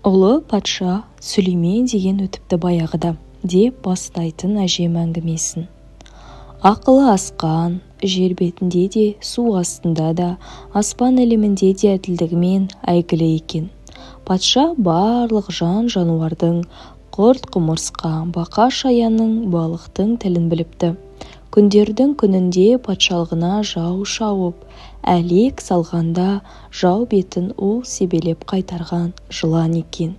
Ұлы патша Сүлеймен деген өтіпті баяғыда деп бастайтын әжем әңгімесін. Ақылы асқан, жер бетінде де, су астында да, аспан әлемінде де әділдігімен әйгілі екен. Патша барлық жан-жануардың, құрт-құмырсқа, бақа-шаяның, балықтың тілін біліпті. Күндердің күнінде патшалығына жау шауып, әлек салғанда жау бетін ол себелеп қайтарған жылан екен.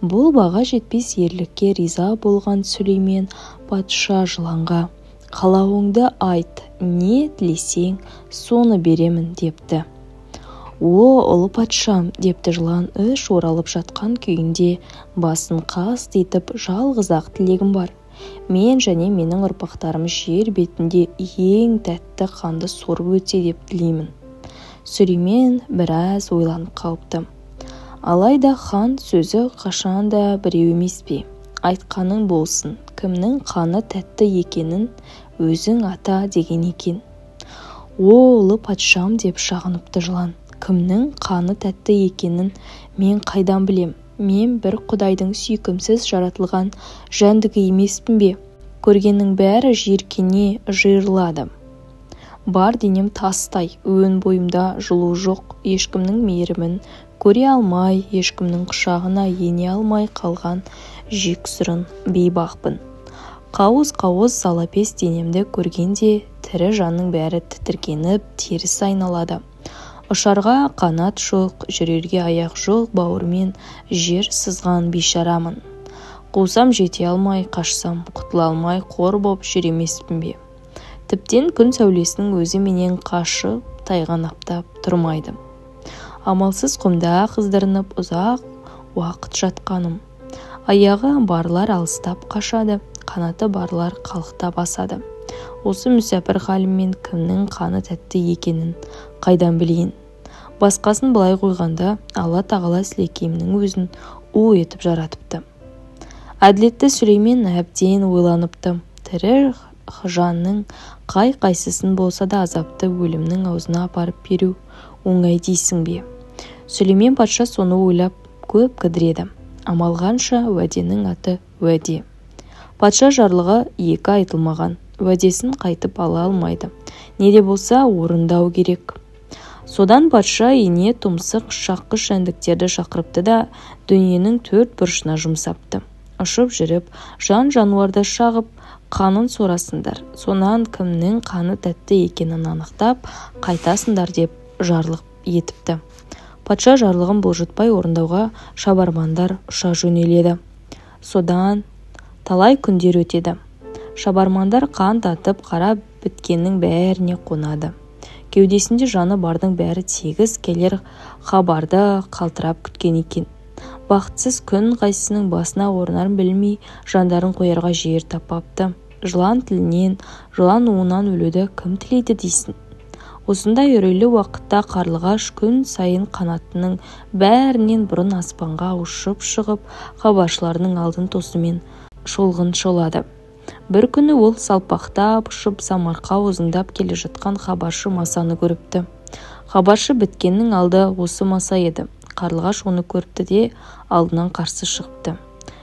Бұл баға жетпес ерлікке риза болған Сүлеймен патша жыланға: «Қалауыңды айт, не тілесең, соны беремін» депті. «О, ұлы патшам», депті жылан үш оралып жатқан күйінде басын қаститып: «Жалғыз-ақ тілегім бар. Мен және менің ұрпақтарым жер бетінде ең тәтті қанды сорып өтсе деп тілеймін». Сүлеймен біраз ойланып қалыпты. Алайда хан сөзі қашанда біреу емес пе? Айтқаның болсын, кімнің қаны тәтті екенін өзің ата деген екен. «О, ұлы патшам», деп шағыныпты жылан, «кімнің қаны тәтті екенін мен қайдан білем? Мен бір құдайдың сүйкімсіз жаратылған жәндігі емеспін бе? Көргеннің бәрі жиіркене жиырылады. Бар денем тастай, өн бойымда жылу жоқ, ешкімнің мейірімін көре алмай, ешкімнің құшағына ене алмай қалған жексұрын бейбақпын. Қауыз-қауыз салапес денемді көргенде тірі жанның бәрі тітіркеніп, теріс айналады. Ұшарға қанат жоқ, жүрерге аяқ жоқ, бауырмен жер сызған бейшарамын. Қусам жете алмай, қашсам құтыла алмай қор боп жүремеспін бе? Тіптен күн сәулесінің өзі менен қашып, тайғанаптап тұрмайды. Амалсыз құмда қыздырынып ұзақ уақыт жатқаным. Аяғы барлар алыстап қашады, қанаты барлар қалықтап асады. Осы мүсәпір халіммен кімнің қаны тәтті екенін қайдан білейін? Басқасын былай қойғанда, Алла тағала сілекейімнің өзін у етіп жаратыпты. Әділетті Сүлеймен әбден ойланыпты. Тірі жанның қай-қайсысын болса да азапты өлімнің аузына апарып беру оңай дейсің бе? Сүлеймен патша соны ойлап көп кідіреді. Амал қанша, уәденің аты уәде. Патша жарлығы екі айтылмаған, уәдесін қайтып ала алмайды. Не де болса орындау керек. Содан патша ине тұмсық шаққыш жәндіктерді шақырыпты да дүниенің төрт бұрышына жұмсапты. Ұшып жүріп, жан-жануарды шағып, қанын сорасыңдар. Сонан кімнің қаны тәтті екенін анықтап қайтасыңдар деп жарлық етіпті. Патша жарлығын бұлжытпай орындауға шабармандар ұша жөнеледі. Содан талай күндер өтеді. Шабармандар қан татып қарап біткеннің бәріне қонады. Кеудесінде жаны бардың бәрі тегіс келер хабарды қалтырап күткен екен. Бақытсыз күн қайсының басына орнарын білмей жандарын қоярға жер таппапты. Жылан тілінен, жылан уынан өлуді кім тілейді дейсің? Осындай үрейлі уақытта қарлығаш күн сайын қанатының бәрінен бұрын аспанға ұшып шығып, хабаршыларының алдын тосумен шолғын шолады. Бір күні ол салпақтап ұшып самарқа озыңдап келе жатқан хабаршы масаны көріпті. Хабаршы біткеннің алды осы маса еді. Қарлығаш оны көріпті де алдынан қарсы шығыпты.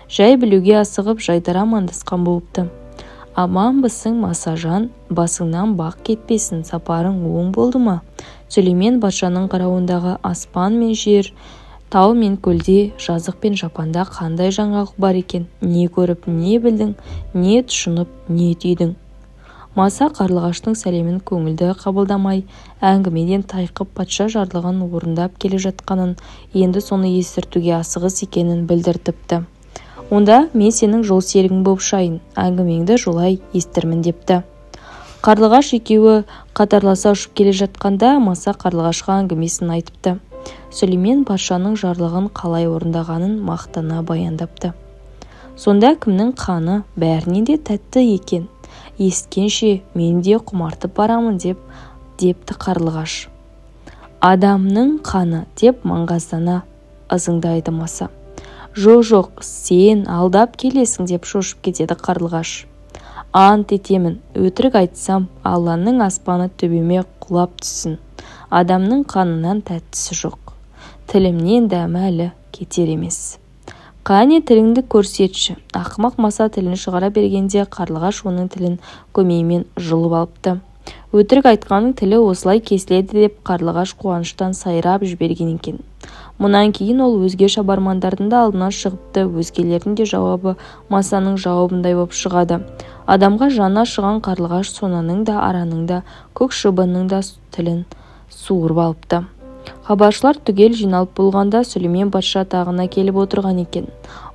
Жай білуге асығып жайдара амандасқан болыпты. «Аман бысың, масажан, басыңнан бақ кетпесін, сапарың оң болды ма?» Сүлеймен патшаның қарауындағы аспан мен жер, тау мен көлде, жазық пен жапанда қандай жаңалық бар екен? Не көріп, не білдің, не тұшынып, не түйдің? Маса қарлығаштың сәлемін көңілді қабылдамай, әңгімеден тайқып патша жарлығын орындап келе жатқанын, енді соны естіртуге асығыс екенін білдіртіпті. «Онда мен сенің жол серігің боп шайын, әңгімеңді жолай естірмін» депті. Қарлығаш екеуі қатарласа ұшып келе жатқанда Маса қарлығашқа әңгімесін айтыпты. Сүлеймен патшаның жарлығын қалай орындағанын мақтана баяндапты. Сонда кімнің қаны бәрінен де тәтті екен? Есіткенше мен де құмартып барамын депті қарлығаш. «Адамның қаны» деп маңғаздана ызыңдайды Маса. «Жоқ, сен алдап келесің» деп шошып кетеді қарлығаш. «Ант етемін, өтірік айтсам, Алланың аспаны төбеме құлап түссін. Адамның қанынан тәттісі жоқ. тілімнен дәмі әлі кетер емес. Қане тіліңді көрсетші. Ақымақ Маса тілін шығара бергенде қарлығаш оның тілін көмеймен жұлып алыпты. Өтірік айтқаның тілі осылай кесіледі деп қарлығаш қуаныштан сайрап жіберген екен. Мұнан кейін ол өзге шабармандардың да алдынан шығыпты. Өзгелердің де жауабы Масаның жауабындай боп шығады. Адамға жаны ашыған қарлығаш сонаның да араның да көк шыбынның да тілін суырып алыпты. Хабаршылар түгел жиналып болғанда Сүлеймен патша тағына келіп отырған екен.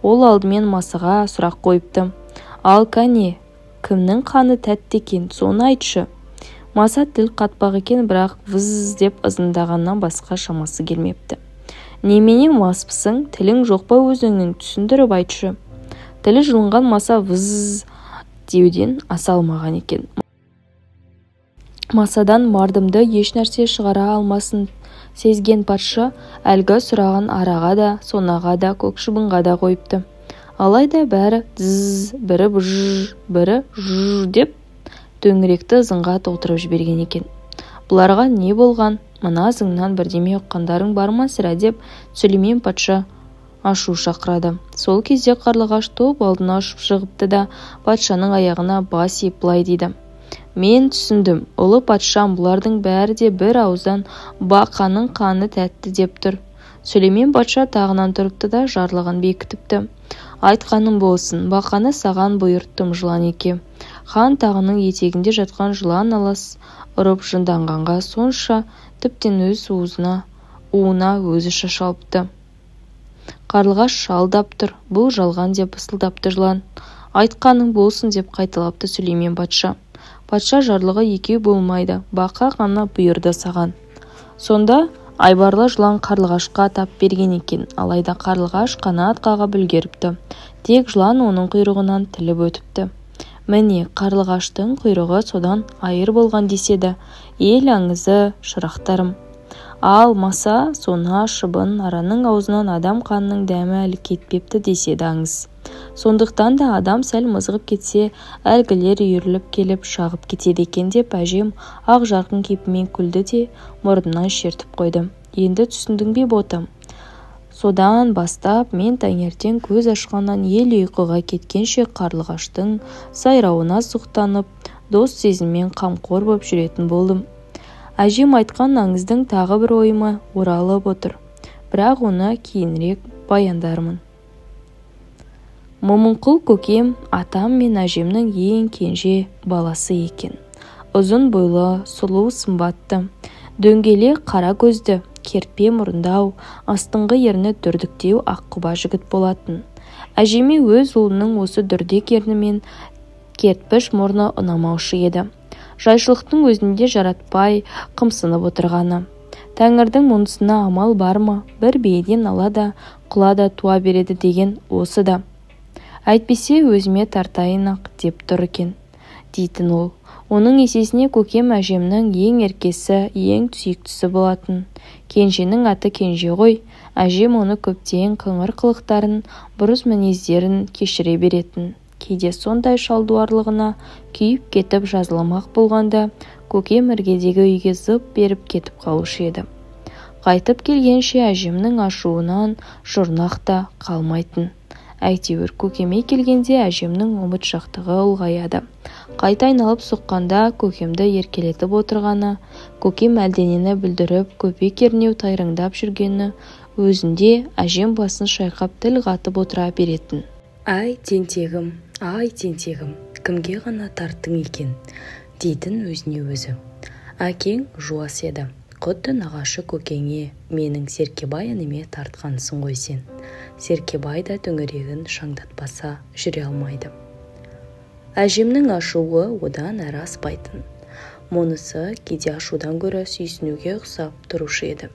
Ол алдымен Масаға сұрақ қойыпты. Ал кәне, кімнің қаны тәтті екен, соны айтшы. Маса тіл қатпақ екен, бірақ выз деп ызыңдағаннан басқа шамасы келмепті. Немене маспысың, тілің жоқ па өзіңнің, түсіндіріп айтшы. Тілі жылынған Маса выз деуден аса алмаған екен. Масадан мардымды еш нәрсе шығара алмасын сезген патша әлгі сұрағын араға да, сонаға да, көк шыбынға да қойыпты. Алайда бәрі дзз, бірі бжж, бірі жж деп төңіректі ызыңға толтырып жіберген екен. Бұларға не болған? Мына ызыңнан бірдеме ұққандарың бар ма сірә деп Сүлеймен патша ашу шақырады. Сол кезде қарлығаш топ алдына ұшып шығыпты да патшаның аяғына бас иіп былай дейді. Мен түсіндім, ұлы патшам, бұлардың бәрі де бір ауыздан бақаның қаны тәтті деп тұр. Сүлеймен патша тағынан тұрыпты да жарлығын бекітіпті. Айтқаным болсын, бақаны саған бұйырттым жылан еке. Хан тағының етегінде жатқан жылан алас ұрып жынданғанға сонша тіптен өз уына өзі шашалыпты. Қарлығаш шалдап тұр, бұл жалған деп ысылдапты жылан. Айтқаның болсын деп қайталапты Сүлеймен патша. Патша жарлығы екеу болмайды, бақа ғана бұйырды саған. Сонда айбарлы жылан қарлығашқа тап берген екен, алайда қарлығаш қанат қағып үлгеріпті. Тек жылан оның құйрығынан тіліп өтіпті. Міне, қарлығаштың құйрығы содан айыр болған деседі. Ел аңызы, шырақтарым. Ал Маса, сона, шыбын, араның аузынан адам қанының дәмі әлі кетпепті деседі аңыз. Сондықтан да адам сәл мызғып кетсе, әлгілер үйіріліп келіп шағып кетеді екен деп әжем ақ жарқын кейпімен күлді де мұрнынан шертіп қойды. Енді түсіндің бе ботам? Содан бастап мен таңертең көз ашқаннан ел ұйқыға кеткенше қарлығаштың сайрауына сұқтанып, дос сезіммен қамқор боп жүретін болдым. Әжем айтқан аңыздың тағы бір ойыма оралып отыр, бірақ оны кейінірек баяндармын. Момынқұл көкем атам мен әжемнің ең кенже баласы екен. Ұзын бойлы, сұлу сымбатты, дөңгелек қара көзді, кертпе мұрындау, астыңғы ерні дүрдіктеу аққұба жігіт болатын. Әжеме өз ұлының осы дүрдек ерні мен кертпіш мұрны ұнамаушы еді. Жайшылықтың өзінде жаратпай қымсынып отырғаны. Тәңірдің мұнысына амал бар ма? Бір бейден ала да, құла да туа береді деген осы да. Әйтпесе өзіме тартайын-ақ деп тұр екен, дейтін ол. Оның есесіне көкем әжемнің ең еркесі, ең сүйіктісі болатын. Кенженің аты Кенже ғой. Әжем оны көптен қыңыр қылықтарын, бұрыс мінездерін кешіре беретін. Кейде сондай шалдуарлығына күйіп кетіп жазыламақ болғанда, көкем іргедегі үйге зып беріп кетіп қалушы еді. Қайтып келгенше әжемнің ашуынан жұрнақ та қалмайтын. Әйтеуір көкеме келгенде әжемнің ұмытшақтығы ұлғаяды. Қайта айналып соққанда көкемді еркелетіп отырғаны, көкем әлденені білдіріп, көпе кернеу тайрыңдап жүргені өзінде әжем басын шайқап тіл қатып отыра беретін. Ай тентегім, кімге ғана тарттың екен, дейтін өзіне өзі. Әкең жуас еді, құдды нағашы көкеңе менің Серкебай ініме тартқансың ғой сен. Серкебай да төңірегін шаңдатпаса жүре алмайды. Әжемнің ашуы одан әрі аспайтын. Мұнысы кейде ашудан гөрі сүйсінуге ұқсап тұрушы еді.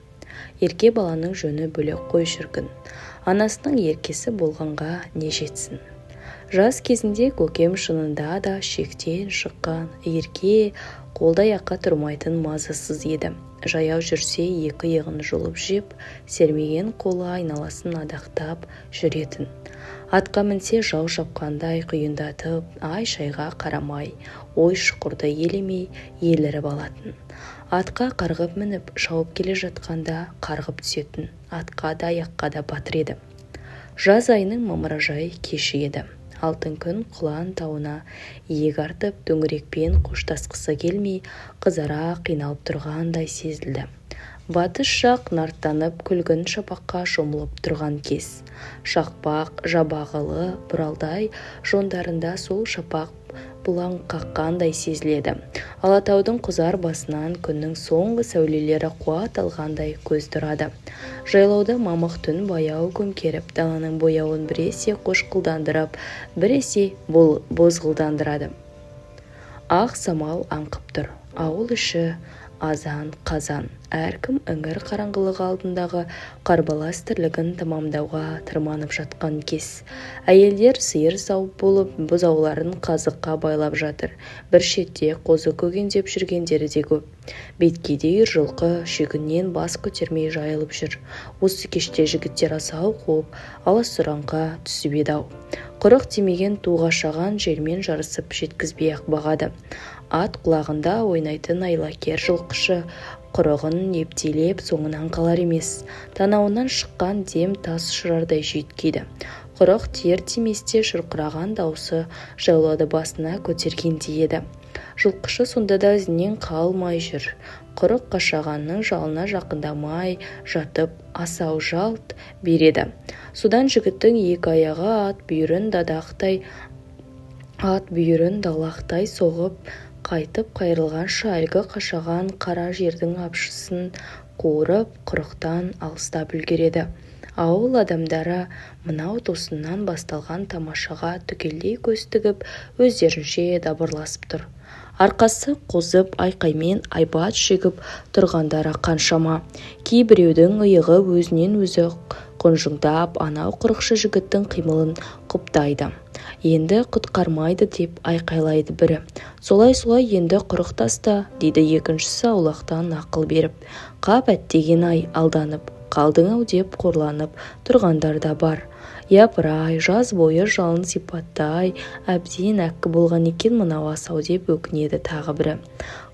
Ерке баланың жөні бөлек қой шіркін. Анасының еркесі болғанға не жетсін. Жас кезінде көкем шынында да шектен шыққан, ерке, қолда-аяққа тұрмайтын мазасыз еді. Жаяу жүрсе екі иығын жұлып жеп, сермеген қолы айналасын адақтап жүретін. Атқа мінсе жау шапқандай құйындатып, ай шайға қарамай, ой шұқырды елемей еліріп алатын. Атқа қарғып мініп шауып келе жатқанда қарғып түсетін, атқа да аяққа да батыр еді. Жаз айының мамыражай кеші еді. Алтын күн Құлан тауына иек артып төңірекпен қоштасқысы келмей қызара қиналып тұрғандай сезілді. Батыс жақ нарттанып күлгін шапаққа шомылып тұрған кез. Шақпақ жабағылы бұралдай жондарында сол шапақ бұлаң қаққандай сезіледі. Алатаудың құзар басынан күннің соңғы сәулелері қуат алғандай көз тұрады. Жайлауда мамық түн баяу көмкеріп, даланың бояуын біресе қошқылдандырып, біресе бозғылдандырады. Ақ самал аңқып тұр. Ауыл іші азан қазан. Әркім іңір қараңғылығы алдындағы қарбалас тірлігін тамамдауға тырманып жатқан кез. Әйелдер сиыр сауып болып, бұзауларын қазыққа байлап жатыр. Бір шетте қозы көгендеп жүргендері де көп. Беткейде үйір жылқы шүйгіннен бас көтермей жайылып жүр. Осы кеште жігіттер асау қуып, аласұранға түсіп еді-ау. Құрық тимеген туға шаған желмен жарысып жеткізбей-ақ бағады. Ат құлағында ойнайтын айлакер жылқышы құрығын ептелеп соңынан қалар емес. Танауынан шыққан дем тас ұшырардай жүйткиді. Құрық тиер тиместе шырқыраған даусы жаулады басына көтергендей еді. Жылқышы сонда да ізінен қалмай жүр. Құрық қашағанның жалына жақындамай жатып асау жалт береді. Содан жігіттің екі аяғы ат бүйірін далақтай соғып, қайтып қайрылғанша әлгі қашаған қара жердің апшысын қуырып құрықтан алыстап үлгереді. Ауыл адамдары мынау тосыннан басталған тамашаға түгелдей көз тігіп, өздерінше дабырласып тұр. Арқасы қозып, айқаймен айбат шегіп тұрғандары қаншама. Кейбіреудің иығы өзінен өзі қонжыңдап, анау құрықшы жігіттің қимылын құптайды. Енді құтқармайды деп айқайлайды бірі. Солай енді құрық таста, дейді екіншісі аулақтан ақыл беріп. Қап әттеген-ай, алданып қалдың-ау деп қорланып тұрғандар да бар. Япыр-ай, жаз бойы жалын сипаттай әбден әккі болған екен мынау асау деп өкінеді тағы бірі.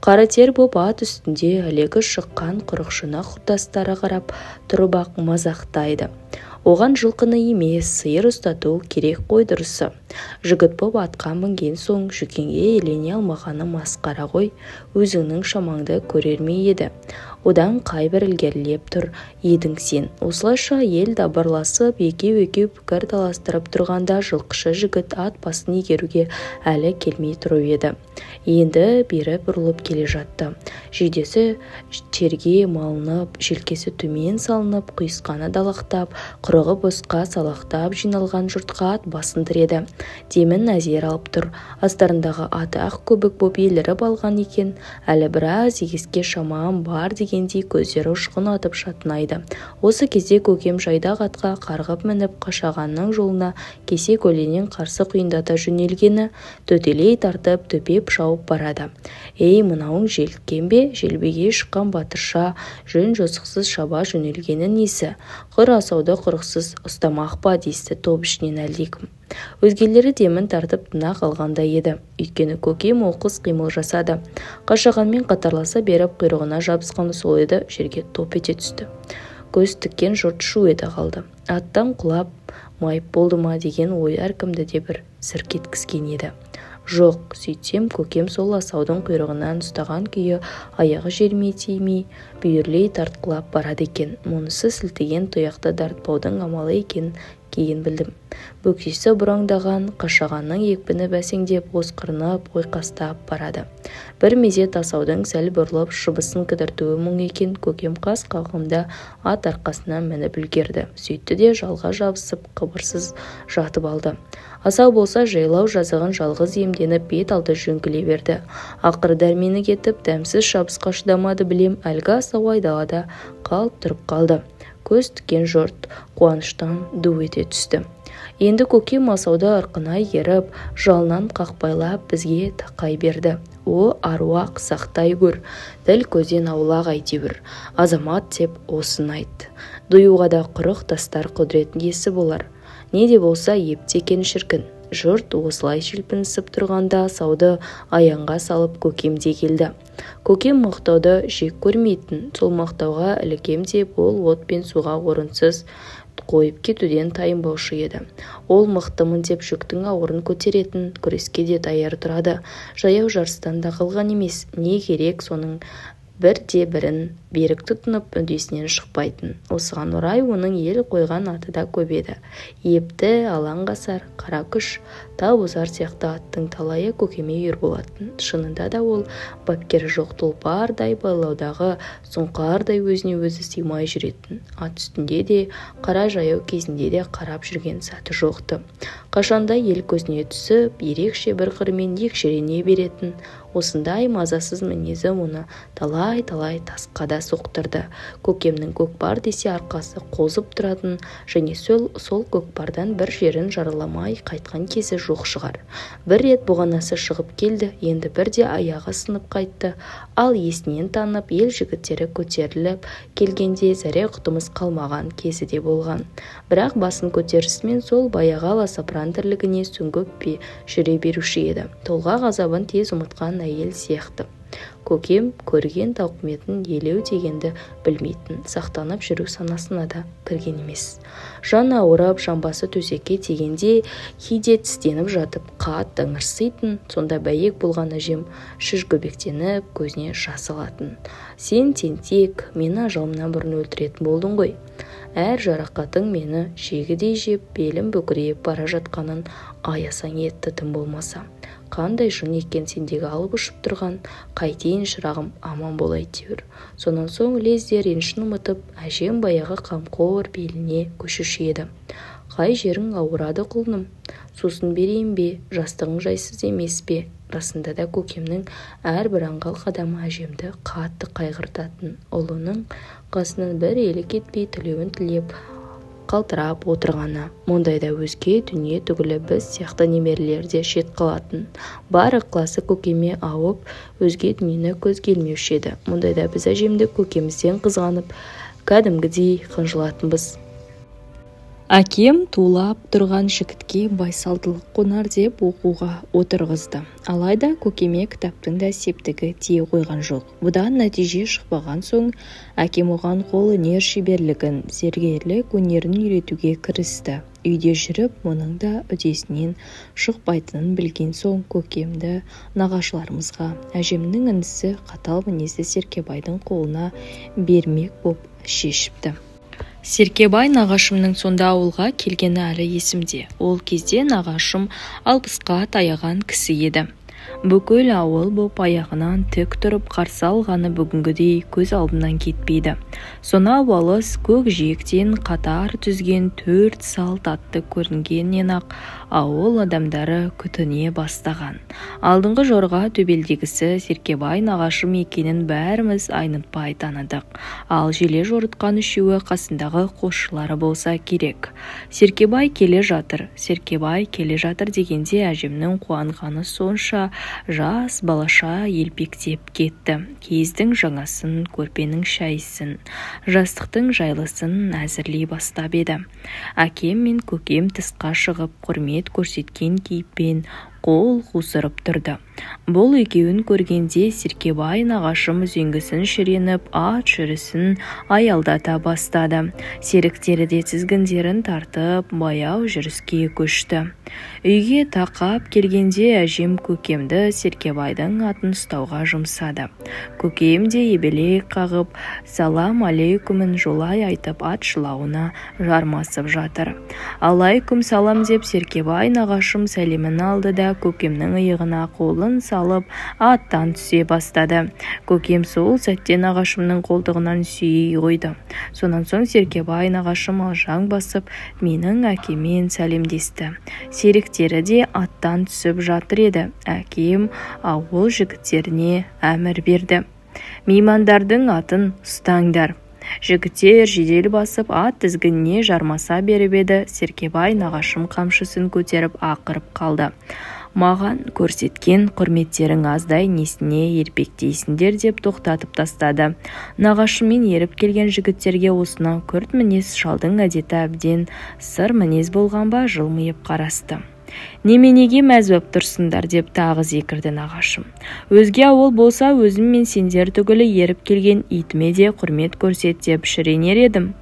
Қара тер боп ат үстінде әлегі шыққан құрықшыны құрдастары қарап тұрып ақ мазақтайды. Оған жылқыны емес, сиыр ұстату керек қой дұрысы. Жігіт боп атқа мінген соң жүкеңе елене алмағаны масқара ғой, өзіңнің шамаңды көрер ме еді. Одан қайбір ілгерілеп тұр едің сен. Осылайша ел дабырласып, екеу пікір таластырып тұрғанда жылқышы жігіт ат басын егеруге әлі келмей тұрып еді. Енді бері бұрылып келе жатты. Жейдесі терге малынып, желкесі төмен салынып, құйысқаны далақтап, құрығы босқа салақтап жиналған жұртқа ат басын тіреді. Демін әзер алып тұр. Астарындағы аты ақ көбік боп еліріп алған екен. Әлі біраз егеске шамам бар дегендей көздері ұшқын атып шатынайды. Осы кезде көкем жайдақ атқа қарғып мініп қашағанның жолына кесе көлденең қарсы құйындата жөнелгені төтелей тартып төпеп шауып барады. Ей, мынауың желіккен бе? Желбеге шыққан батырша жөн жосықсыз шаба жөнелгені несі? Құр асауды құрықсыз ұстамақ па десті топ ішінен әлдекім. Өзгелері демін тартып тына қалғандай еді. Өйткені көкем оқыс қимыл жасады. Қашағанмен қатарласа беріп құйрығына жабысқаны сол еді, жерге топ ете түсті. Көз тіккен жұрт шу ете қалды. Аттан құлап майып болды ма деген ой әркімді де бір зірк еткізген еді. Жоқ, сөйтсем көкем сол асаудың құйрығынан ұстаған күйі аяғы жермей тимей бүйірлей тартқылап барады екен. Мұнысы сілтеген тұяқты дартпаудың амалы екен кейін білдім. Бөксесі бұраңдаған қашағанның екпіні бәсеңдеп осқырынып ойқастап барады. Бір мезет асаудың сәл бұрылып шыбысын кідіртуі мұң екен. Көкем қас қағымда ат арқасына мініп үлгерді. Сөйтті де жалға жабысып қыбырсыз жатып алды. Асау болса жайлау жазығын жалғыз емденіп бет алды жөңкіле берді. Ақыры дәрмені кетіп дәмсіз шабысқа шыдамады білем, әлгі асау айдалада қалт тұрып қалды. Көз тіккен жұрт қуаныштан ду ете түсті. Енді көкем асауды ырқына еріп, жалынан қақпайлап бізге тақай берді. О, аруақ, сақтай көр, діл көзден аулақ әйтеуір. Азамат деп осын айт. Дуюға да құрық тастар құдіретін есі болар. Не де болса епте екен шіркін. Жұрт осылай желпінісіп тұрғанда сауды аяңға салып көкем де келді. Көкем мақтауды жек көрмейтін, сол мақтауға ілікем деп ол от пен суға орынсыз қойып кетуден тайынбаушы еді. Ол мықтымын деп жүктің ауырын көтеретін, күреске де даяр тұрады. Жаяу жарыстан да қалған емес, не керек соның бірде-бірін берік тұтынып үдесінен шықпайтын. Осыған орай оның ел қойған аты да көп еді. Епті, алаңғасар, қара күш, тауызар сияқты аттың талайы көкеме үйір болатын. Шынында да ол бапкері жоқ тұлпардай байлаудағы сұңқардай өзіне өзі сыймай жүретін. Ат үстінде де, қара жаяу кезінде де қарап жүрген сәті жоқты. Қашанда ел көзіне түсіп, ерекше бір қырмен екшелене беретін. Осындай мазасыз мінезі оны талай-талай тасқа да соқтырды. Көкемнің көкпар десе арқасы қозып тұратын және сол көкпардан бір жерін жараламай қайтқан кезі жоқ шығар. Бір рет бұғанасы шығып келді, енді бірде аяғы сынып қайтты. Ал есінен танып, ел жігіттері көтеріліп келгенде зәре-құтымыз қалмаған кезі де болған. Бірақ басын көтерісімен сол баяғы аласапыран тірлігіне сүңгіп жүре беруші еді. Толғақ азабын тез ұмытқан әйел сияқты. Көкем көрген тауқыметін елеу дегенді білмейтін, сақтанып жүру санасына да кірген емес. Жан ауырып, жамбасы төсекке тигенде кейде тістеніп жатып қатты ыңырситын. Сонда бәйек болған әжем шүжгөбектеніп көзіне жас алатын. Сен тентек, мені ажалымнан бұрын өлтіретін болдың ғой. Әр жарақатың мені жегідей жеп, белім бүкірейіп бара жатқанын аясаң етті тым болмаса. Қандай жын екен сендегі алып ұшып тұрған, қайтейін шырағым, аман бол әйтеуір. Сонан соң лезде ренішін ұмытып, әжем баяғы қамқор беліне көшуші еді. Қай жерің ауырады құлыным? Сусын берейін бе? Жастығың жайсыз емес пе? Расында да көкемнің әрбір аңғал қадамы әжемді қатты қайғыртатын. Ұлының қасынан бір елі кетпей тілеуін тілеп қалтырап отырғаны. Мұндайда өзге дүние түгілі біз сияқты немерелер де шет қалатын. Бар ықыласы көкеме ауып, өзге дүниені көз келмеуші еді. Мұндайда біз әжемді көкемізден қызғанып, кәдімгідей қынжылатынбыз. Әкем тулап тұрған жігітке байсалдылық қонар деп оқуға отырғызды. Алайда көкеме кітаптың да септігі тие қойған жоқ. Бұдан нәтиже шықпаған соң әкем оған қол өнер шеберлігін, зергерлік өнерін үйретуге кірісті. Үйде жүріп, мұның да үдесінен шықпайтынын білген соң көкемді нағашыларымызға, әжемнің інісі қатал мінезді Серкебайдың қолына бермек боп шешіпті. Серкебай нағашымның сонда ауылға келгені әлі есімде. Ол кезде нағашым 60-қа таяған кісі еді. Бүкіл ауыл боп аяғынан тік тұрып қарсы алғаны бүгінгідей көз алдымнан кетпейді. Сонау алыс көк жиектен қатар түзген 4 салт атты көрінгеннен ақ ауыл адамдары күтіне бастаған. Алдыңғы жорға төбелдегісі Серкебай нағашым екенін бәріміз айнытпай таныдық. Ал желе жорытқан үшеуі қасындағы қосшылары болса керек. Серкебай келе жатыр дегенде әжемнің қуанғаны сонша жас балаша елпектеп кетті. Киіздің жаңасын, көрпенің шайысын, жастықтың жайлысын әзірлей бастап еді. Әкем мен көкем тысқа шығып құрмет көрсеткен кейіппен қол қусырып тұрды. Бұл екеуін көргенде Серкебай нағашым үзеңгісін шіреніп, ат жүрісін аялдата бастады. Серіктері де тізгіндерін тартып, баяу жүріске көшті. Үйге тақап келгенде әжем көкемді Серкебайдың атын ұстауға жұмсады. Көкем де ебелек қағып, салам алейкумын жолай айтып ат жылауына жармасып жатыр. Алайкум салам деп Серкебай нағашым сәлемін алды да көкемнің иығына қолын салып аттан түсе бастады. Көкем сол сәтте нағашымның қолтығынан сүйей қойды. Сонан соң Серкебай нағашым алжаң басып менің әкемен сәлемдесті. Серіктері де аттан түсіп жатыр еді. Әкем ауыл жігіттеріне әмір берді. Меймандардың атын ұстаңдар. Жігіттер жедел басып ат тізгініне жармаса беріп еді. Серкебай нағашым қамшысын көтеріп ақырып қалды. Маған көрсеткен құрметтерің аздай, несіне ерпектейсіңдер деп тоқтатып тастады. Нағашымен еріп келген жігіттерге осынау күрт мінез шалдың әдеті әбден сыр мінез болған ба жылмиып қарасты. Неменеге мәз боп тұрсыңдар деп тағы зекірді нағашым. Өзге ауыл болса өзім мен сендер түгілі еріп келген итіме де құрмет көрсет деп шіренер едім.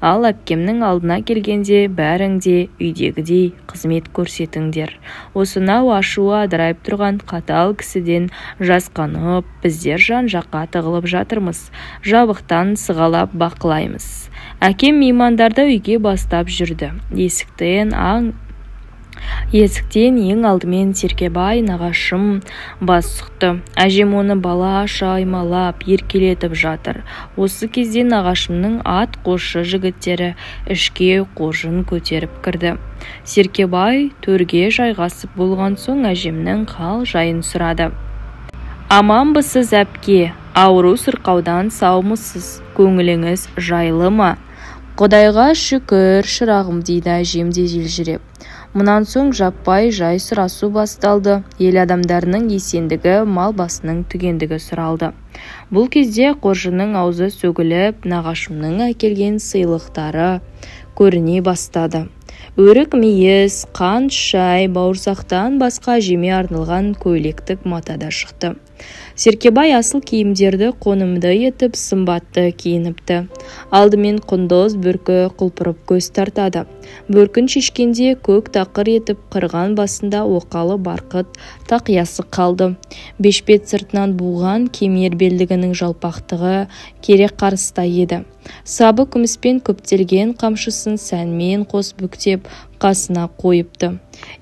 Ал әпкемнің алдына келгенде бәрің де үйдегідей қызмет көрсетіңдер. Осынау ашуы адырайып тұрған қатал кісіден жасқанып, біздер жан-жаққа тығылып жатырмыз. Жабықтан сығалап бақылаймыз. Әкем меймандарды үйге бастап жүрді. Есіктен ең алдымен Серкебай нағашым бас сұқты. Әжем оны балаша аймалап, еркелетіп жатыр. Осы кезде нағашымның ат қосшы жігіттері ішке қожын көтеріп кірді. Серкебай төрге жайғасып болған соң әжемнің хал жайын сұрады. Аманбысыз әпке, ауру сырқаудан саумысыз, көңіліңіз жайлы ма? Құдайға шүкір шырағым дейді әжем де желжіреп. Мұнан соң жаппай жай сұрасу басталды. Ел адамдарының есендігі, мал басының түгендігі сұралды. Бұл кезде қоржынның аузы сөгіліп, нағашымның әкелген сыйлықтары көріне бастады. Өрік мейіз, қант, шай, бауырсақтан басқа жеме арналған көйлектік матада шықты. Серкебай асыл киімдерді қонымды етіп сымбатты киініпті. Алдымен құндыз бүркі құлпырып көз тартады. Бөркін шешкенде көк тақыр етіп қырған басында оқалы барқыт тақиясы қалды. Бешпет сыртынан буған кемер белдігінің жалпақтығы керек қарыста еді. Сабы күміспен көптелген қамшысын сәнмен қос бүктеп қасына қойыпты.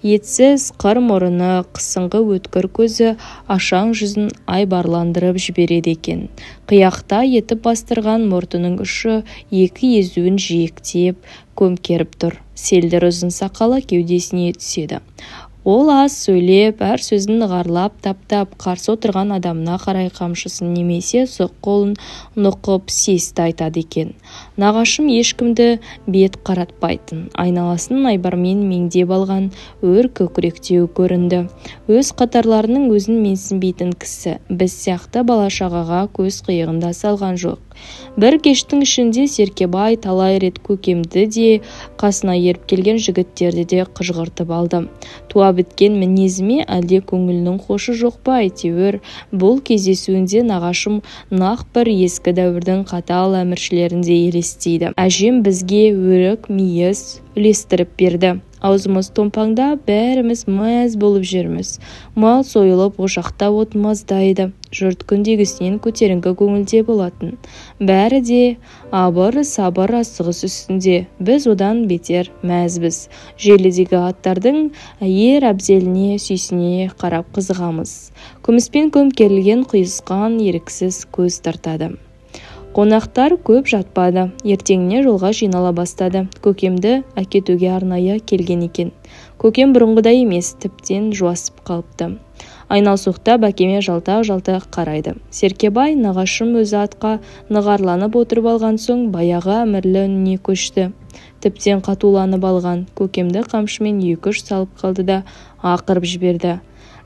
Етсіз қыр мұрыны, қысыңғы өткір көзі ашаң жүзін айбарландырып жібереді екен. Қияқта етіп бастырған мұртының ұшы екі езуін жиектеп көмкеріп тұр. Селдір ұзын сақалы кеудесіне түседі. Ол аз сөйлеп, әр сөзін нығарлап таптап, қарсы отырған адамына қарай қамшысын немесе сұқ қолын нұқып сесті айтады екен. Нағашым ешкімді бет қаратпайтын, айналасын айбармен меңдеп алған өр көкіректеу көрінді. Өз қатарларының өзін менсінбейтін кісі, біз сияқты бала-шағаға көз қиығында салған жоқ. Бір кештің ішінде Серкебай талай рет көкемді де, қасына еріп келген жігіттерді де қыжғыртып алды. Туа біткен мінезіме әлде көңілінің хошы жоқ па әйтеуір. Бұл кездесуінде нағашым нақ бір ескі дәуірдің қатал әміршілерінде елестейді. Әжем бізге өрік мейіз үлестіріп берді. Аузымыз томпаңда бәріміз мәз болып жүрміз. Мал сойылып ошақта от маздайды. Жұрт күндегісінен көтеріңкі көңілде болатын. Бәрі де абыр-сабыр асығыс үстінде. Біз одан бетер мәзбіз. Желідегі аттардың әйер әбзеліне сүйсіне қарап қызығамыз. Күміспен көмкерілген құйысқан еріксіз көз тартады. Қонақтар көп жатпады. Ертеңіне жолға жинала бастады. Көкемді әкетуге арнайы келген екен. Көкем бұрынғыдай емес, тіптен жуасып қалыпты. Айналсоқтап әкеме жалтақ-жалтақ қарайды. Серкебай нағашым өзі атқа нығарланып отырып алған соң баяғы әмірлі үніне көшті. Тіптен қатуланып алған. Көкемді қамшымен 2-3 салып қалды да ақырып жіберді.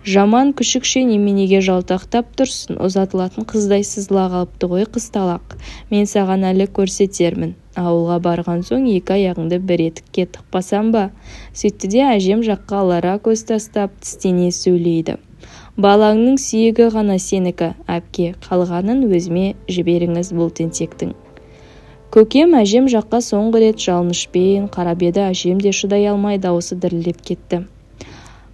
Жаман күшікше неменеге жалтақтап тұрсын, ұзатылатын қыздай сызыла қалыпты ғой қысталақ. Мен саған әлі көрсетермін. Ауылға барған соң 2 аяғыңды бір етікке тықпасам ба? Сөйтті де әжем жаққа алара көз тастап тістене сөйлейді. Балаңның сүйегі ғана сенікі, әпке, қалғанын өзіме жіберіңіз бұл тентектің. Көкем әжем жаққа соңғы рет жалынышпен қарап еді, әжем де шыдай алмай дауысы дірілдеп кетті.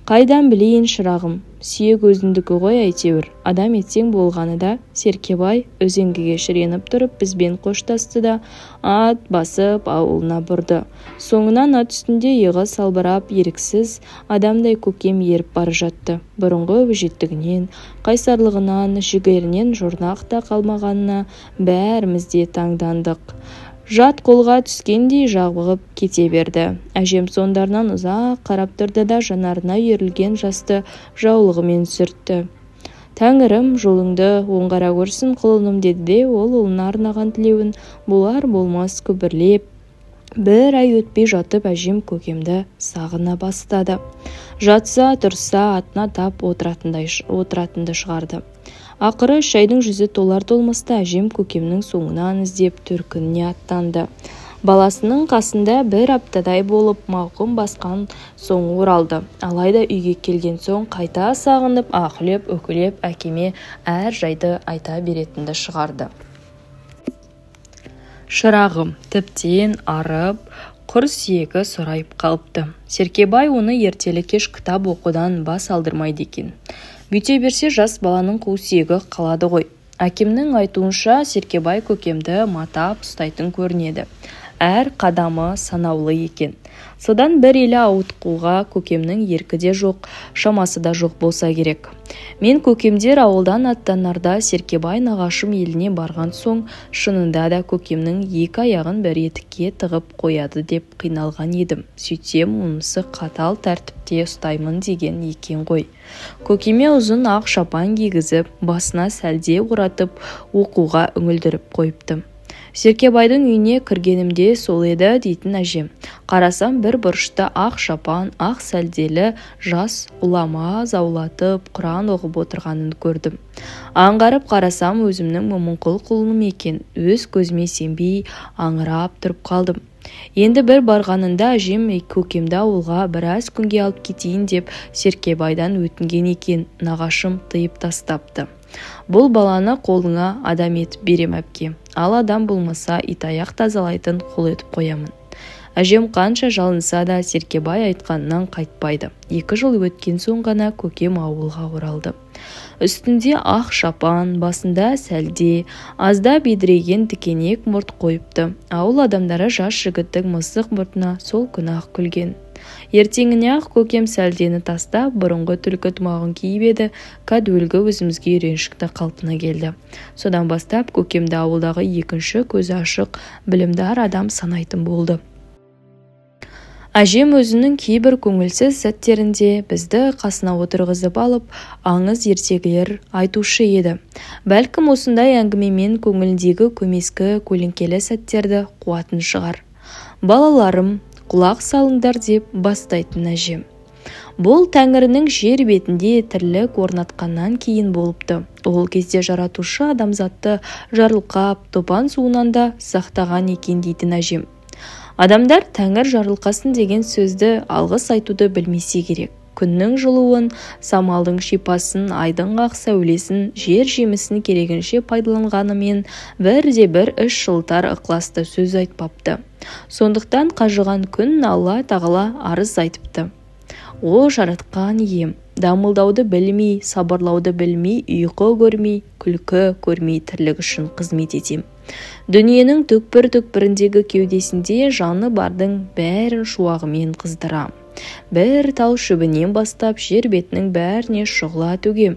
Қайдан білейін шырағым, сүйек өзіндікі ғой әйтеуір. Адам етсең болғаны да. Серкебай өзеңгіге шіреніп тұрып бізбен қоштасты да ат басып ауылына бұрды. Соңынан ат үстінде иығы салбырап еріксіз адамдай көкем еріп бара жатты. Бұрынғы өжеттігінен, қайсарлығынан, жігерінен жұрнақ та қалмағанына бәріміз де таңдандық. Жат қолға түскендей жабығып кете берді. Әжем сондарынан ұзақ қарап тұрды да жанарына үйірілген жасты жаулығымен сүртті. Тәңірім жолыңды оңғара көрсін құлыным деді де ол ұлына арнаған тілеуін болар болмас күбірлеп. Бір ай өтпей жатып әжем көкемді сағына бастады. Жатса тұрса атына тап отыратынды шығарды. Ақыры шайдың жүзі толар толмаста әжем көкемнің соңынан іздеп төркініне аттанды. Баласының қасында бір аптадай болып мауқын басқан соң оралды. Алайда үйге келген соң қайта сағынып, үкілеп әкеме әр жайды айта беретінді шығарды. Шырағым тіптен арып, құр сүйегі сұрайып қалыпты. Серкебай оны ертелі-кеш кітап оқудан бас алдырмайды екен. Бүйте берсе жас баланың қу сүйегі қалады ғой. Әкемнің айтуынша Серкебай көкемді матап ұстайтын көрінеді. Әр қадамы санаулы екен. Содан бір елі ауытқуға көкемнің еркі де жоқ, шамасы да жоқ болса керек. Мен көкемдер ауылдан аттанарда Серкебай нағашым еліне барған соң, шынында да көкемнің екі аяғын бір етікке тығып қояды деп қиналған едім. Сөйтсем, онысы қатал тәртіпте ұстаймын деген екен ғой. Көкеме ұзын ақ шапан кигізіп, басына сәлде оратып, оқуға үңілдіріп қойыпты. Серкебайдың үйіне кіргенімде сол еді дейтін әжем. Қарасам бір бұрышта ақ шапан, ақ сәлделі жас улама заулатып Құран оқып отырғанын көрдім. Аңғарып қарасам өзімнің момынқұл құлыным екен. Өз көзіме сенбей аңырап тұрып қалдым. Енді бір барғанында әжем көкемді ауылға біраз күнге алып кетейін деп Серкебайдан өтінген екен. Нағашым тыйып тастапты. Бұл баланы қолыңа адам етіп берем әпке. Ал адам болмаса итаяқ тазалайтын қол етіп қоямын. Әжем қанша жалынса да Серкебай айтқанынан қайтпайды. 2 жыл өткен соң ғана көкем ауылға оралды. Үстінде ақ шапан, басында сәлде, аздап едірейген тікенек мұрт қойыпты. Ауыл адамдары жас жігіттің мысық мұртына сол күні ақ күлген. Ертеңіне ақ көкем сәлдені тастап, бұрынғы түлкі тымағын киіп еді, кәдуілгі өзімізге үйреншікті қалпына келді. Содан бастап көкемді ауылдағы екінші көзі ашық, білімдар адам санайтын болды. Әжем өзінің кейбір көңілсіз сәттерінде бізді қасына отырғызып алып, аңыз ертегілер айтушы еді. Бәлкім осындай әңгімемен көңілдегі көмескі көлеңкелі сәттерді қуатын шығар. Балаларым, құлақ салыңдар деп бастайтын әжем. Бұл Тәңірінің жер бетінде тірлік орнатқаннан кейін болыпты. Ол кезде жаратушы адамзатты жарылқап, топан суынан да сақтаған екен дейтін әжем. Адамдар Тәңір жарылқасын деген сөзді алғыс айтуды білмесе керек. Күннің жылуын, самалдың шипасын, айдың ақ сәулесін, жер жемісін керегінше пайдаланғанымен бір іш жылтар ықыласты сөз айтпапты. Сондықтан қажыған күн Алла тағала арыз айтыпты. О жаратқан ием, дамылдауды білмей, сабырлауды білмей, ұйқы көрмей, күлкі көрмей тірлік үшін қызмет етем. Дүниенің түкпір-түкпіріндегі кеудесінде жаны бардың бәрін шуағымен қыздырам. Бір тал шөбінен бастап жер бетінің бәріне шұғыла төгем.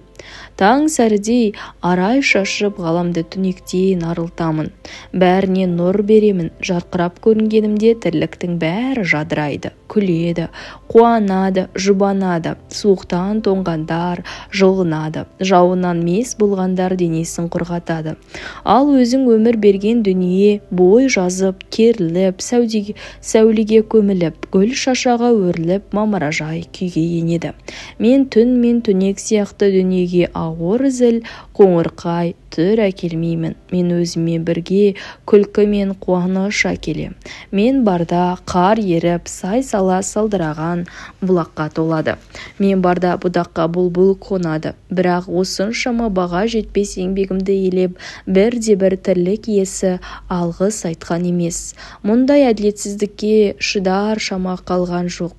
Таң сәрідей арай шашып ғаламды түнектен арылтамын. Бәріне нұр беремін. Жарқырап көрінгенімде тірліктің бәрі жадырайды, күледі, қуанады, жұбанады. Суықтан тоңғандар жылынады, жауынан мес болғандар денесін құрғатады. Ал өзің өмір берген дүние бой жазып, керіліп, сәулеге көміліп, гүл шашаға өріліп, мамыражай күйге енеді. Мен түн мен түнек сияқты дүниеге ауыр зіл, қоңырқай түр әкелмеймін. Мен өзіме бірге күлкі мен қуаныш әкелем. Мен барда қар еріп, сай-сала салдыраған бұлаққа толады. Мен барда бұдаққа бұлбұл қонады. Бірақ осыншама баға жетпес еңбегімді елеп, бір тірлік иесі алғыс айтқан емес. Мұндай әділетсіздікке шыдар шама қалған жоқ.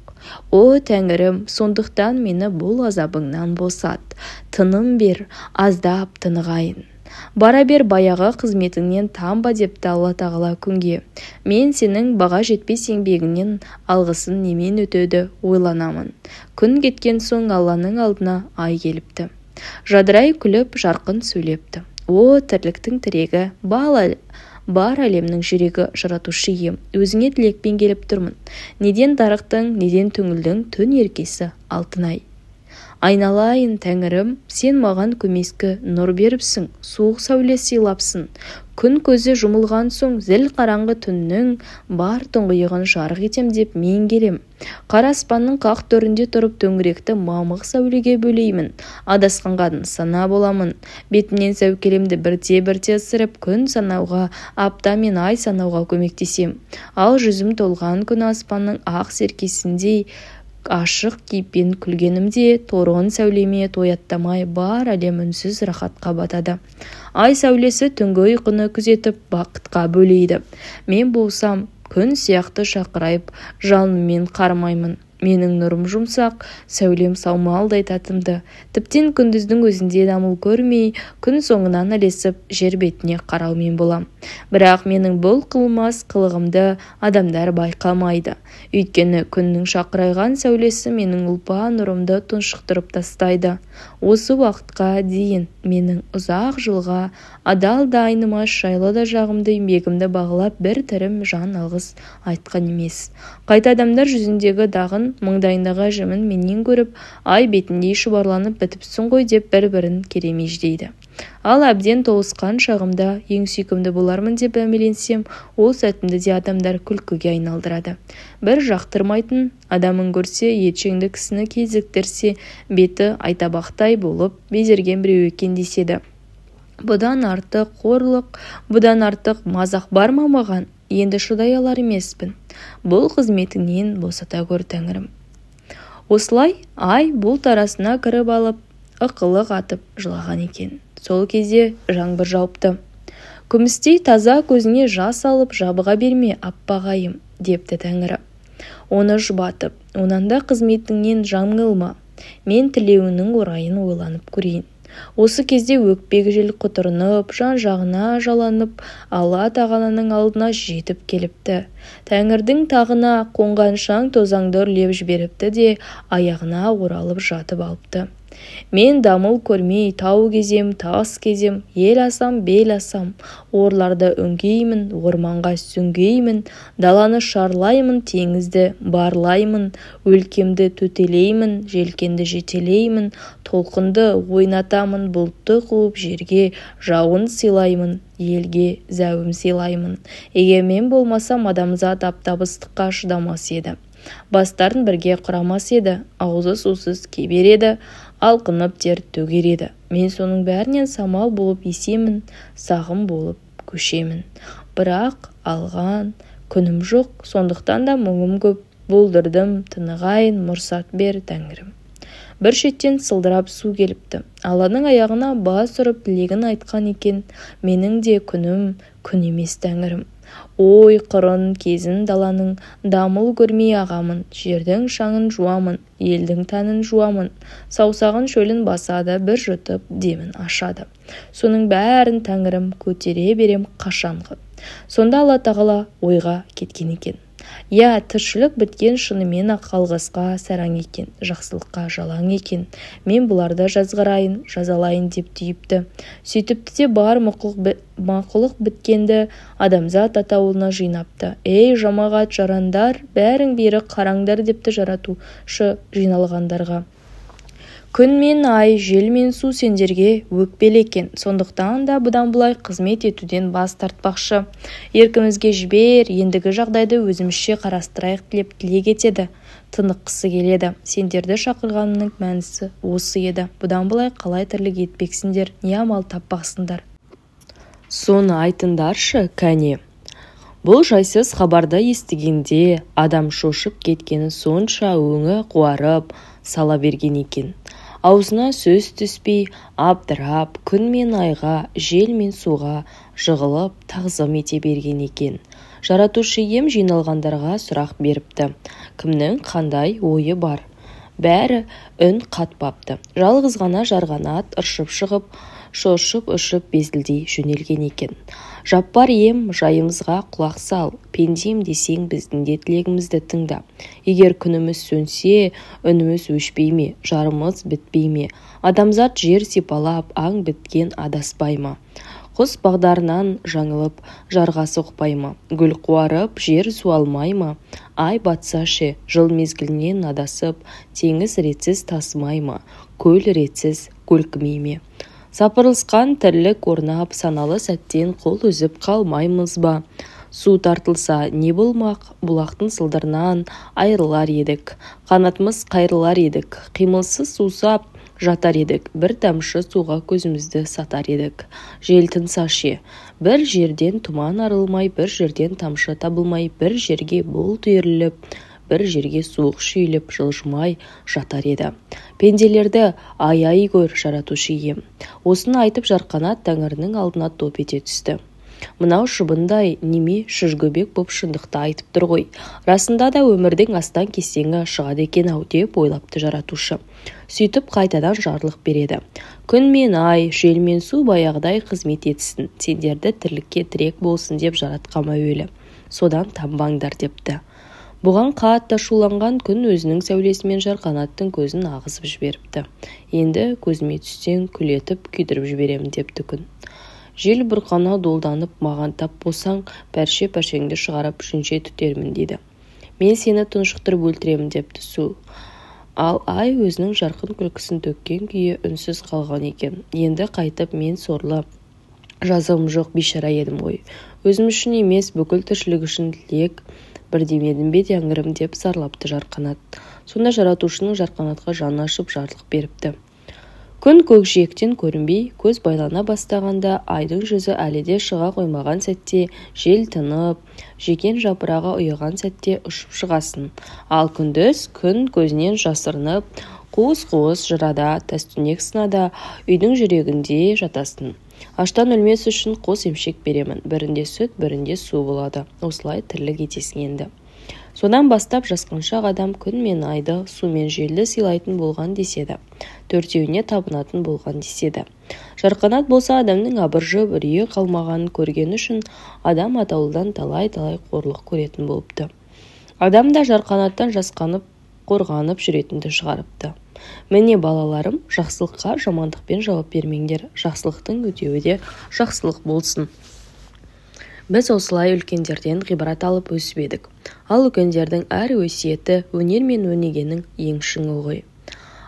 О Тәңірім, сондықтан мені бұл азабыңнан босат. Тыным бер, аздап тынығайын. Бара бер баяғы қызметіңнен танба депті Алла тағала күнге. Мен сенің баға жетпес еңбегіңнен алғысын немен өтеді ойланамын. Күн кеткен соң Алланың алдына ай келіпті. Жадырай күліп, жарқын сөйлепті. О тірліктің тірегі, бар әлемнің жүрегі жаратушы ием, өзіңе тілекпен келіп тұрмын. Неден дарықтың, неден түңілдің түн еркесі алтынай. Айналайын Тәңірім, сен маған көмескі нұр беріпсің, суық сәуле сыйлапсың. Күн көзі жұмылған соң зіл қараңғы түннің бар тұңғиығын жарық етем деп мен келем. Қара аспанның қақ төрінде тұрып төңіректі мамық сәулеге бөлеймін. Адасқанға нысана боламын. Бетімнен сәукелемді бірте-бірте ысырып күн санауға, апта мен ай санауға көмектесем. Ал жүзім толған күн аспанның ақ серкесіндей ашық кейіппен күлгенімде торғын сәулеме тояттамай бар әлем үнсіз рахатқа батады. Ай сәулесі түнгі ұйқыны күзетіп бақытқа бөлейді. Мен болсам күн сияқты шақырайып жалынмен қармаймын. Менің нұрым жұмсақ, сәулем саумалдай татымды. Тіптен күндіздің өзінде дамыл көрмей, күн соңынан ілесіп жер бетіне қараумен болам. Бірақ менің бұл қылмас қылығымды адамдар байқамайды. Өйткені күннің шақырайған сәулесі менің ұлпа нұрымды тұншықтырып тастайды. Осы уақытқа дейін менің ұзақ жылға адал да айнымас жайлы да жағымды еңбегімді бағалап бір тірім жан алғыс айтқан емес. Қайта адамдар жүзіндегі дағын, маңдайындағы жымын менен көріп, ай бетіндей шұбарланып бітіпсің ғой деп бір-бірін керемеждейді. Ал әбден толысқан шағымда ең сүйкімді болармын деп әмеленсем, ол сәтімді де адамдар күлкіге айналдырады. Бір жақтырмайтын адамын көрсе, етшеңді кісіні кезіктірсе, беті айтабақтай болып безерген біреу екен деседі. Бұдан артық қорлық, бұдан артық мазақ бар ма маған? Енді шыдай алар емеспін. Бұл қызметіңнен босата көр, Тәңірім. Осылай ай бұлт арасына кіріп алып, ықылық атып жылаған екен. Сол кезде жаңбыр жауыпты. Күмістей таза көзіне жас алып жабыға берме, аппағайым, депті Тәңірі. Оны жұбатып, онан да қызметіңнен жаңылма. Мен тілеуінің орайын ойланып көрейін. Осы кезде өкпек жел құтырынып, жан-жағына жаланып, Алла тағаланың алдына жетіп келіпті. Тәңірдің тағына қонған шаң тозаңды үрлеп жіберіпті де аяғына оралып жатып алыпты. Мен дамыл көрмей тау кезем, тас кезем, ел асам, бел асам, орларды өңгеймін, орманға сүңгеймін, даланы шарлаймын, теңізді барлаймын, өлкемді төтелеймін, желкенді жетелеймін, толқынды ойнатамын, бұлтты қуып жерге жауын сыйлаймын, елге зәуім сыйлаймын. Егер мен болмасам, адамзат аптабыстыққа шыдамас еді. Бастарын бірге құрамас еді, аузы сусыз кебереді, алқынып тер төгереді. Мен соның бәрінен самал болып есемін, сағым болып көшемін. Бірақ алған күнім жоқ, сондықтан да мұңым көп. Болдырдым, тынығайын, мұрсат бер, Тәңірім. Бір шеттен сылдырап су келіпті. Алланың аяғына бас ұрып тілегін айтқан екен. Менің де күнім күн емес, Тәңірім. Ой, қырын кезін даланың, дамыл көрмей ағамын, жердің шаңын жуамын, елдің тәнін жуамын, саусағын шөлін басады, бір жұтып демін ашады. Соның бәрін Тәңірім көтере берем қашанғы. Сонда Алла тағала ойға кеткен екен. Я, тіршілік біткен шынымен ақ алғысқа сараң екен, жақсылыққа жалаң екен. Мен бұларды жазғырайын, жазалайын деп түйіпті. Сөйтіпті де бар мақұлық біткенді адамзат атаулына жинапты. Ей жамағат жарандар, бәрің бері қараңдар депті жаратушы жиналғандарға. Күн мен ай, жел мен су сендерге өкпелі екен. Сондықтан да бұдан бұлай қызмет етуден бас тартпақшы. Еркімізге жібер, ендігі жағдайды өзімізше қарастырайық тілеп тілек етеді. Тыныққысы келеді. Сендерді шақырғанының мәнісі осы еді. Бұдан бұлай қалай тірлік етпексіңдер, не амал таппақсыңдар. Соны айтындаршы, кәне. Бұл жайсыз хабарды естігенде адам шошып кеткені сонша өңі қуарып сала берген екен. Аузына сөз түспей, абдырап, күн мен айға, жел мен суға жығылып тағзым ете берген екен. Жаратушы ием жиналғандарға сұрақ беріпті. Кімнің қандай ойы бар? Бәрі үн қатпапты. Жалғыз ғана жарғанат ыршып шығып, шошып ұшып безілдей жөнелген екен. Жаппар ием, жайымызға құлақ сал, пендем десең біздің де тілегімізді тыңда. Егер күніміз сөнсе, үніміз өшпей ме, жарымыз бітпей ме? Адамзат жер сипалап, аң біткен адаспай ма? Құс бағдарынан жаңылып, жарға соқпай ма? Гүл қуарып, жер суалмай ма? Ай батса ше, жыл мезгілінен адасып, теңіз ретсіз тасымай ма? Көл ретсіз көлкімей ме? Сапырылысқан тірлік орнап, саналы сәттен қол үзіп қалмаймыз ба? Су тартылса не болмақ? Бұлақтың сылдырынан айрылар едік. Қанатымыз қайрылар едік. Қимылсыз сусап жатар едік. Бір тамшы суға көзімізді сатар едік. Жел тынсашы. Бір жерден тұман арылмай, бір жерден тамшы табылмай, бір жерге бұлт үйіріліп, бір жерге суық шүйіліп жылжымай жатар еді. Пенделерді ай көр, жаратушы ием. Осыны айтып Жарқанат Тәңірінің алдына топ ете түсті. Мынау шыбындай неме шыжгөбек боп шындықты айтып тұр ғой. Расында да өмірдің астан кестеңі шығады екен-ау деп ойлапты жаратушы. Сөйтіп қайтадан жарлық береді. Күн мен ай, жел мен су баяғыдай қызмет етсін, сендерді тірлікке тірек болсын деп жаратқам әуелі. Содан тамбаңдар депті. Бұған қатты шуланған күн өзінің сәулесімен Жарқанаттың көзін ағызып жіберіпті. Енді көзіме түссең күлетіп күйдіріп жіберемін депті күн. Жел бұрқана долданып, маған тап болсаң, пәрше-пәршеңді шығарып жүнше түтермін дейді. Мен сені тұншықтырып өлтіремін депті су. Ал ай өзінің жарқын күлкісін төккен күйі үнсіз қалған екен. Енді қайтып мен сорлы жазығым жоқ бейшара едім ғой. Өзім үшін емес, бүкіл тіршілік үшін тілек бір демедім бе тәңірім деп зарлапты Жарқанат. Сонда жаратушының Жарқанатқа жаны ашып жарлық беріпті. Күн көкжиектен көрінбей, көз байлана бастағанда, айдың жүзі әлі де шыға қоймаған сәтте, жел тынып, жекен жапырағы ұйыған сәтте ұшып шығасын. Ал күндіз күн көзінен жасырынып, қуыс-қуыс жырада, тәстүнек сынада, үйдің жүрегінде жатасын. Аштан өлмес үшін қос емшек беремін. Бірінде сүт, бірінде су болады. Осылай тірлік етесің енді. Содан бастап жасқаншақ адам күн мен айды, су мен желді сыйлайтын болған деседі. Төртеуіне табынатын болған деседі. Жарқанат болса адамның абыржып үрейі қалмағанын көрген үшін адам атаулыдан талай-талай қорлық көретін болыпты. Адам да Жарқанаттан жасқанып, қорғанып жүретінді шығарыпты. Міне балаларым, жақсылыққа жамандықпен жауап бермеңдер. Жақсылықтың өтеуі де жақсылық болсын. Біз осылай үлкендерден ғибрат алып өсіп едік. Ал үлкендердің әр өсиеті өнер мен өнегенің ең шыңы ғой.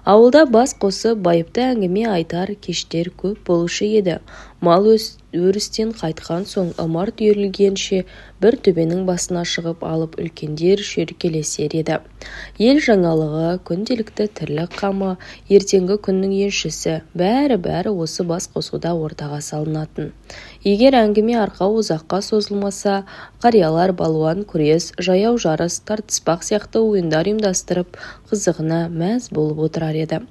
Ауылда бас қосып байыпты әңгіме айтар кештер көп болушы еді. Мал өрістен қайтқан соң ымырт үйірілгенше бір төбенің басына шығып алып үлкендер шүйіркелесер еді. Ел жаңалығы, күнделікті тірлік қамы, ертеңгі күннің еншісі, бәрі осы бас қосуда ортаға салынатын. Егер әңгіме арқа ұзаққа созылмаса, қариялар балуан күрес, жаяу жарыс, тартыспақ сияқты ойындар ұйымдастырып, қызығына мәз болып отырар еді.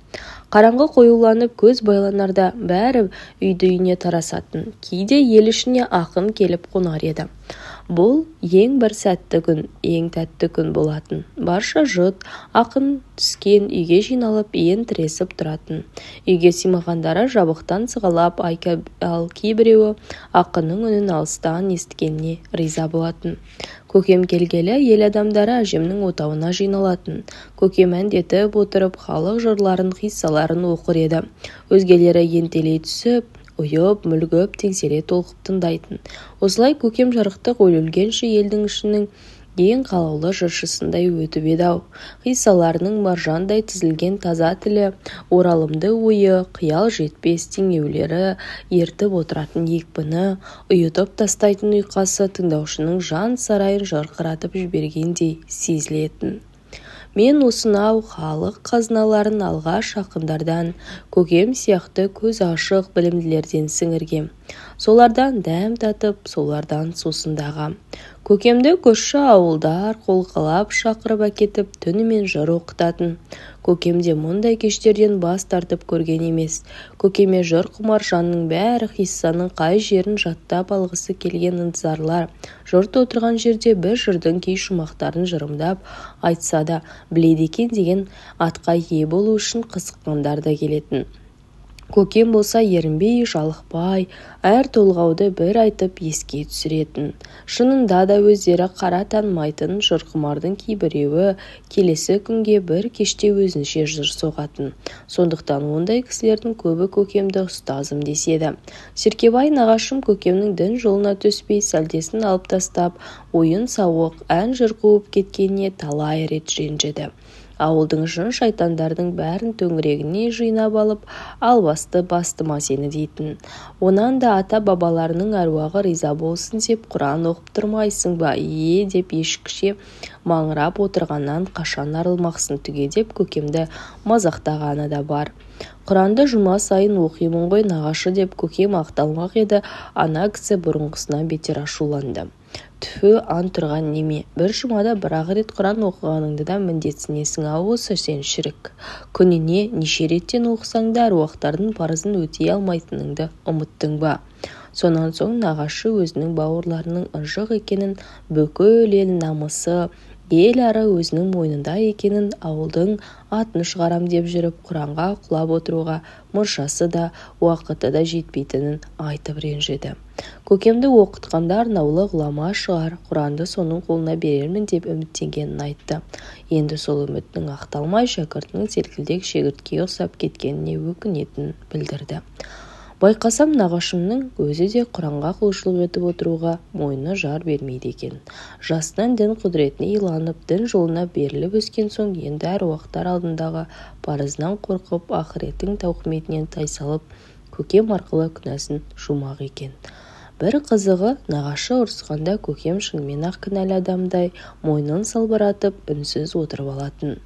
Қараңғы қоюланып көз байланарда бәрі үйді-үйіне тарасатын. Кейде ел ішіне ақын келіп қонар еді. Бұл ең бір сәтті күн, ең тәтті күн болатын. Барша жұрт ақын түскен үйге жиналып иен тіресіп тұратын. Үйге симағандары жабықтан сығалап, ал кейбіреуі ақынның үнін алыстан естігеніне риза болатын. Көкем келгелі ел адамдары әжемнің отауына жиналатын. Көкем әндетіп отырып халық жырларын, қиссаларын оқыр еді. Өзгелері ентелей түсіп, ұйып, мүлгіп, теңселе толқып тыңдайтын. Осылай көкем жарықтық өлілгенше елдің ішінің ең қалаулы жыршысындай өтіп еді-ау. Қиссаларының маржандай тізілген таза тілі, оралымды ойы, қиял жетпес теңеулері, ертіп отыратын екпіні, ұйытып тастайтын ұйқасы тыңдаушының жан сарайын жарқыратып жібергендей сезілетін. Мен осынау халық қазыналарын алғаш ақындардан, көкем сияқты көз ашық білімділерден сіңіргем. Солардан дәм татып, солардан сусындағам. Көкемді көрші ауылдар қолқалап шақырып әкетіп, түнімен жыр оқытатын. Көкемде мұндай кештерден бас тартып көрген емес. Көкеме жыр құмар жанның бәрі қиссаның қай жерін жаттап алғысы келген ынтызарлар. Жұрт отырған жерде бір жырдың кей шумақтарын жырымдап айтса да, біледі екен деген атқа ие болу үшін қызыққандар да келетін. Көкем болса ерінбей, жалықпай, әр толғауды бір айтып еске түсіретін. Шынында да өздері қара танымайтын жырқұмардың кейбіреуі келесі күнге бір кеште өзінше жыр соғатын. Сондықтан ондай кісілердің көбі көкемді ұстазым деседі. Серкебай нағашым көкемнің дін жолына түспей, сәлдесін алып тастап, ойын сауық, ән жыр қуып кеткеніне талай рет ренжіді. Ауылдың жын шайтандардың бәрін төңірегіне жинап алып, албасты бастыма сені дейтін. Онан да ата бабаларының әруағы риза болсын деп Құран оқып тұрмайсың ба? Деп ешкіше маңырап отырғаннан қашан арылмақсың түге деп көкемді мазақтағаны да бар. Құранды жұма сайын оқимын ғой нағашы деп көкем ақталмақ еді, ана кісі бұрынғысынан бетер ашуланды. Түфі, ан тұрған неме, бір жұмада бір-ақ рет Құран оқығаныңды да міндетсінесің осы сен шірік. Күніне неше реттен оқысаң да аруақтардың парызын өтей алмайтыныңды ұмыттың ба? Сонан соң нағашы өзінің бауырларының ынжық екенін, бүкіл ел намысы, ел ары өзінің мойнында екенін, ауылдың атын шығарам деп жүріп Құранға құлап отыруға мұршасы да, уақыты да жетпейтінін айтып ренжіді. Көкемді оқытқанда арнаулы ғұлама шығар, Құранды соның қолына берермін деп үміттенгенін айтты. Енді сол үмітінің ақталмай шәкіртінің селкілдек шегіртке ұқсап кеткеніне өкінетінін білдірді. Байқасам нағашымның өзі де Құранға құлшылық етіп отыруға мойны жар бермейді екен. Жасынан дін құдіретіне иланып, дін жолына беріліп өскен соң енді әруақтар алдындағы парызынан қорқып, ақыреттің тауқыметінен тайсалып, көкем арқылы күнәсін жумақ екен. Бір қызығы, нағашы ұрысқанда көкем шынымен-ақ кінәлі адамдай мойнын салбыратып, үнсіз отырып алатын.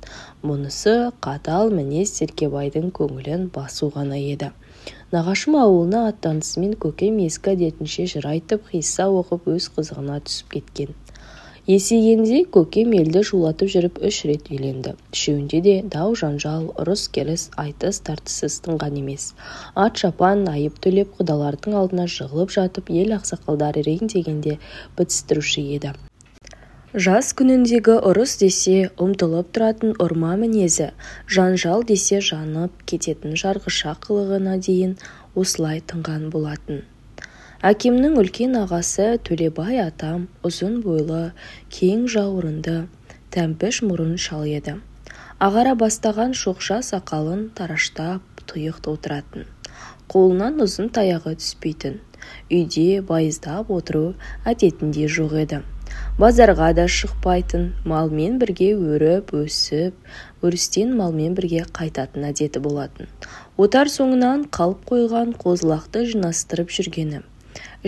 Мұнысы қатал мінез Серкебайдың көңілін басу ғана еді. Нағашым ауылына аттанысымен көкем ескі әдетінше жыр айтып, қисса оқып өз қызығына түсіп кеткен. Есейгенде көкем елді жулатып жүріп 3 рет үйленді. Үшеуінде де дау жанжал, ұрыс керіс, айтыс тартыссыз тынған емес. Ат шапан айып төлеп құдалардың алдына жығылып жатып, ел ақсақалдары рең дегенде бітістіруші еді. Жас күніндегі ұрыс десе ұмтылып тұратын ұрма мінезі, жанжал десе жанып кететін жарғыша қылығына дейін осылай тынған болатын. Әкемнің үлкен ағасы Төлебай атам ұзын бойлы, кең жауырынды, тәмпіш мұрын шал еді. Ағара бастаған шоқша сақалын тараштап, тұйық отыратын. Қолынан ұзын таяғы түспейтін. Үйде байыздап отыру әдетінде жоқ еді. Базарға да шықпайтын, малмен бірге өріп, өсіп, өрістен малмен бірге қайтатын әдеті болатын. Отар соңынан қалып қойған қозылақты жинастырып жүргені.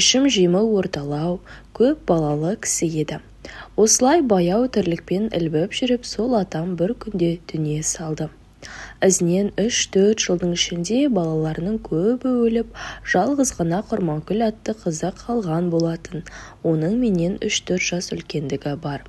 Ішім жемі орталау, көп балалы кісі еді. Осылай баяу тірлікпен ілбіп жүріп, сол атам бір күнде дүние салды. Ізінен 3-4 жылдың ішінде балаларының көбі өліп, жалғыз ғана Құрманкүл атты қызы қалған болатын. Оның менен 3-4 жас үлкендігі бар.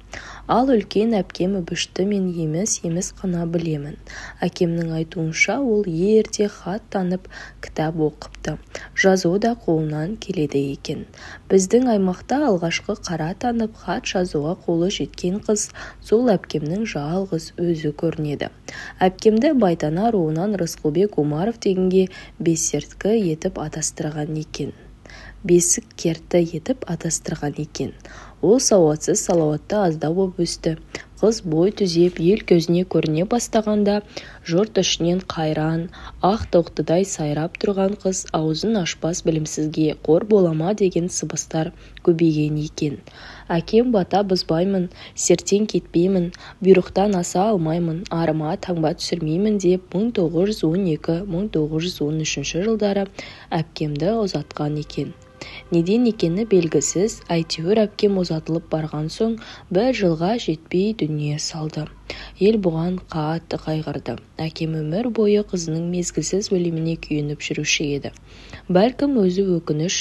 Ал үлкен әпкем Үбішті мен еміс қана білемін. Әкемнің айтуынша ол ерте хат танып, кітап оқыпты. Жазу да қолынан келеді екен. Біздің аймақта алғашқы қара танып, хат жазуға қолы жеткен қыз сол әпкемнің жалғыз өзі көрінеді. Әпкемді Байтана руынан Рысқұлбек Омаров дегенге бесерткі етіп атастырған екен. Бесік керті етіп атастырған екен. Ол сауатсыз салауатты аздау боп өсті. Қыз бой түзеп, ел көзіне көріне бастағанда, жұрт ішінен қайран, ақ тоқтыдай сайрап тұрған қыз аузын ашпас білімсізге қор болама деген сыбыстар көбейген екен. Әкем бата бұзбаймын, сертен кетпеймін, бұйрықтан аса алмаймын, арыма таңба түсірмеймін деп 1912-1913 жылдары әпкемді ұзатқан екен. Неден екені белгісіз, әйтеуір әпкем ұзатылып барған соң бір жылға жетпей дүние салды. Ел бұған қатты қайғырды. Әкем өмір бойы қызының мезгілсіз өліміне күйініп жүруші еді. Бәлкім өзі өкініш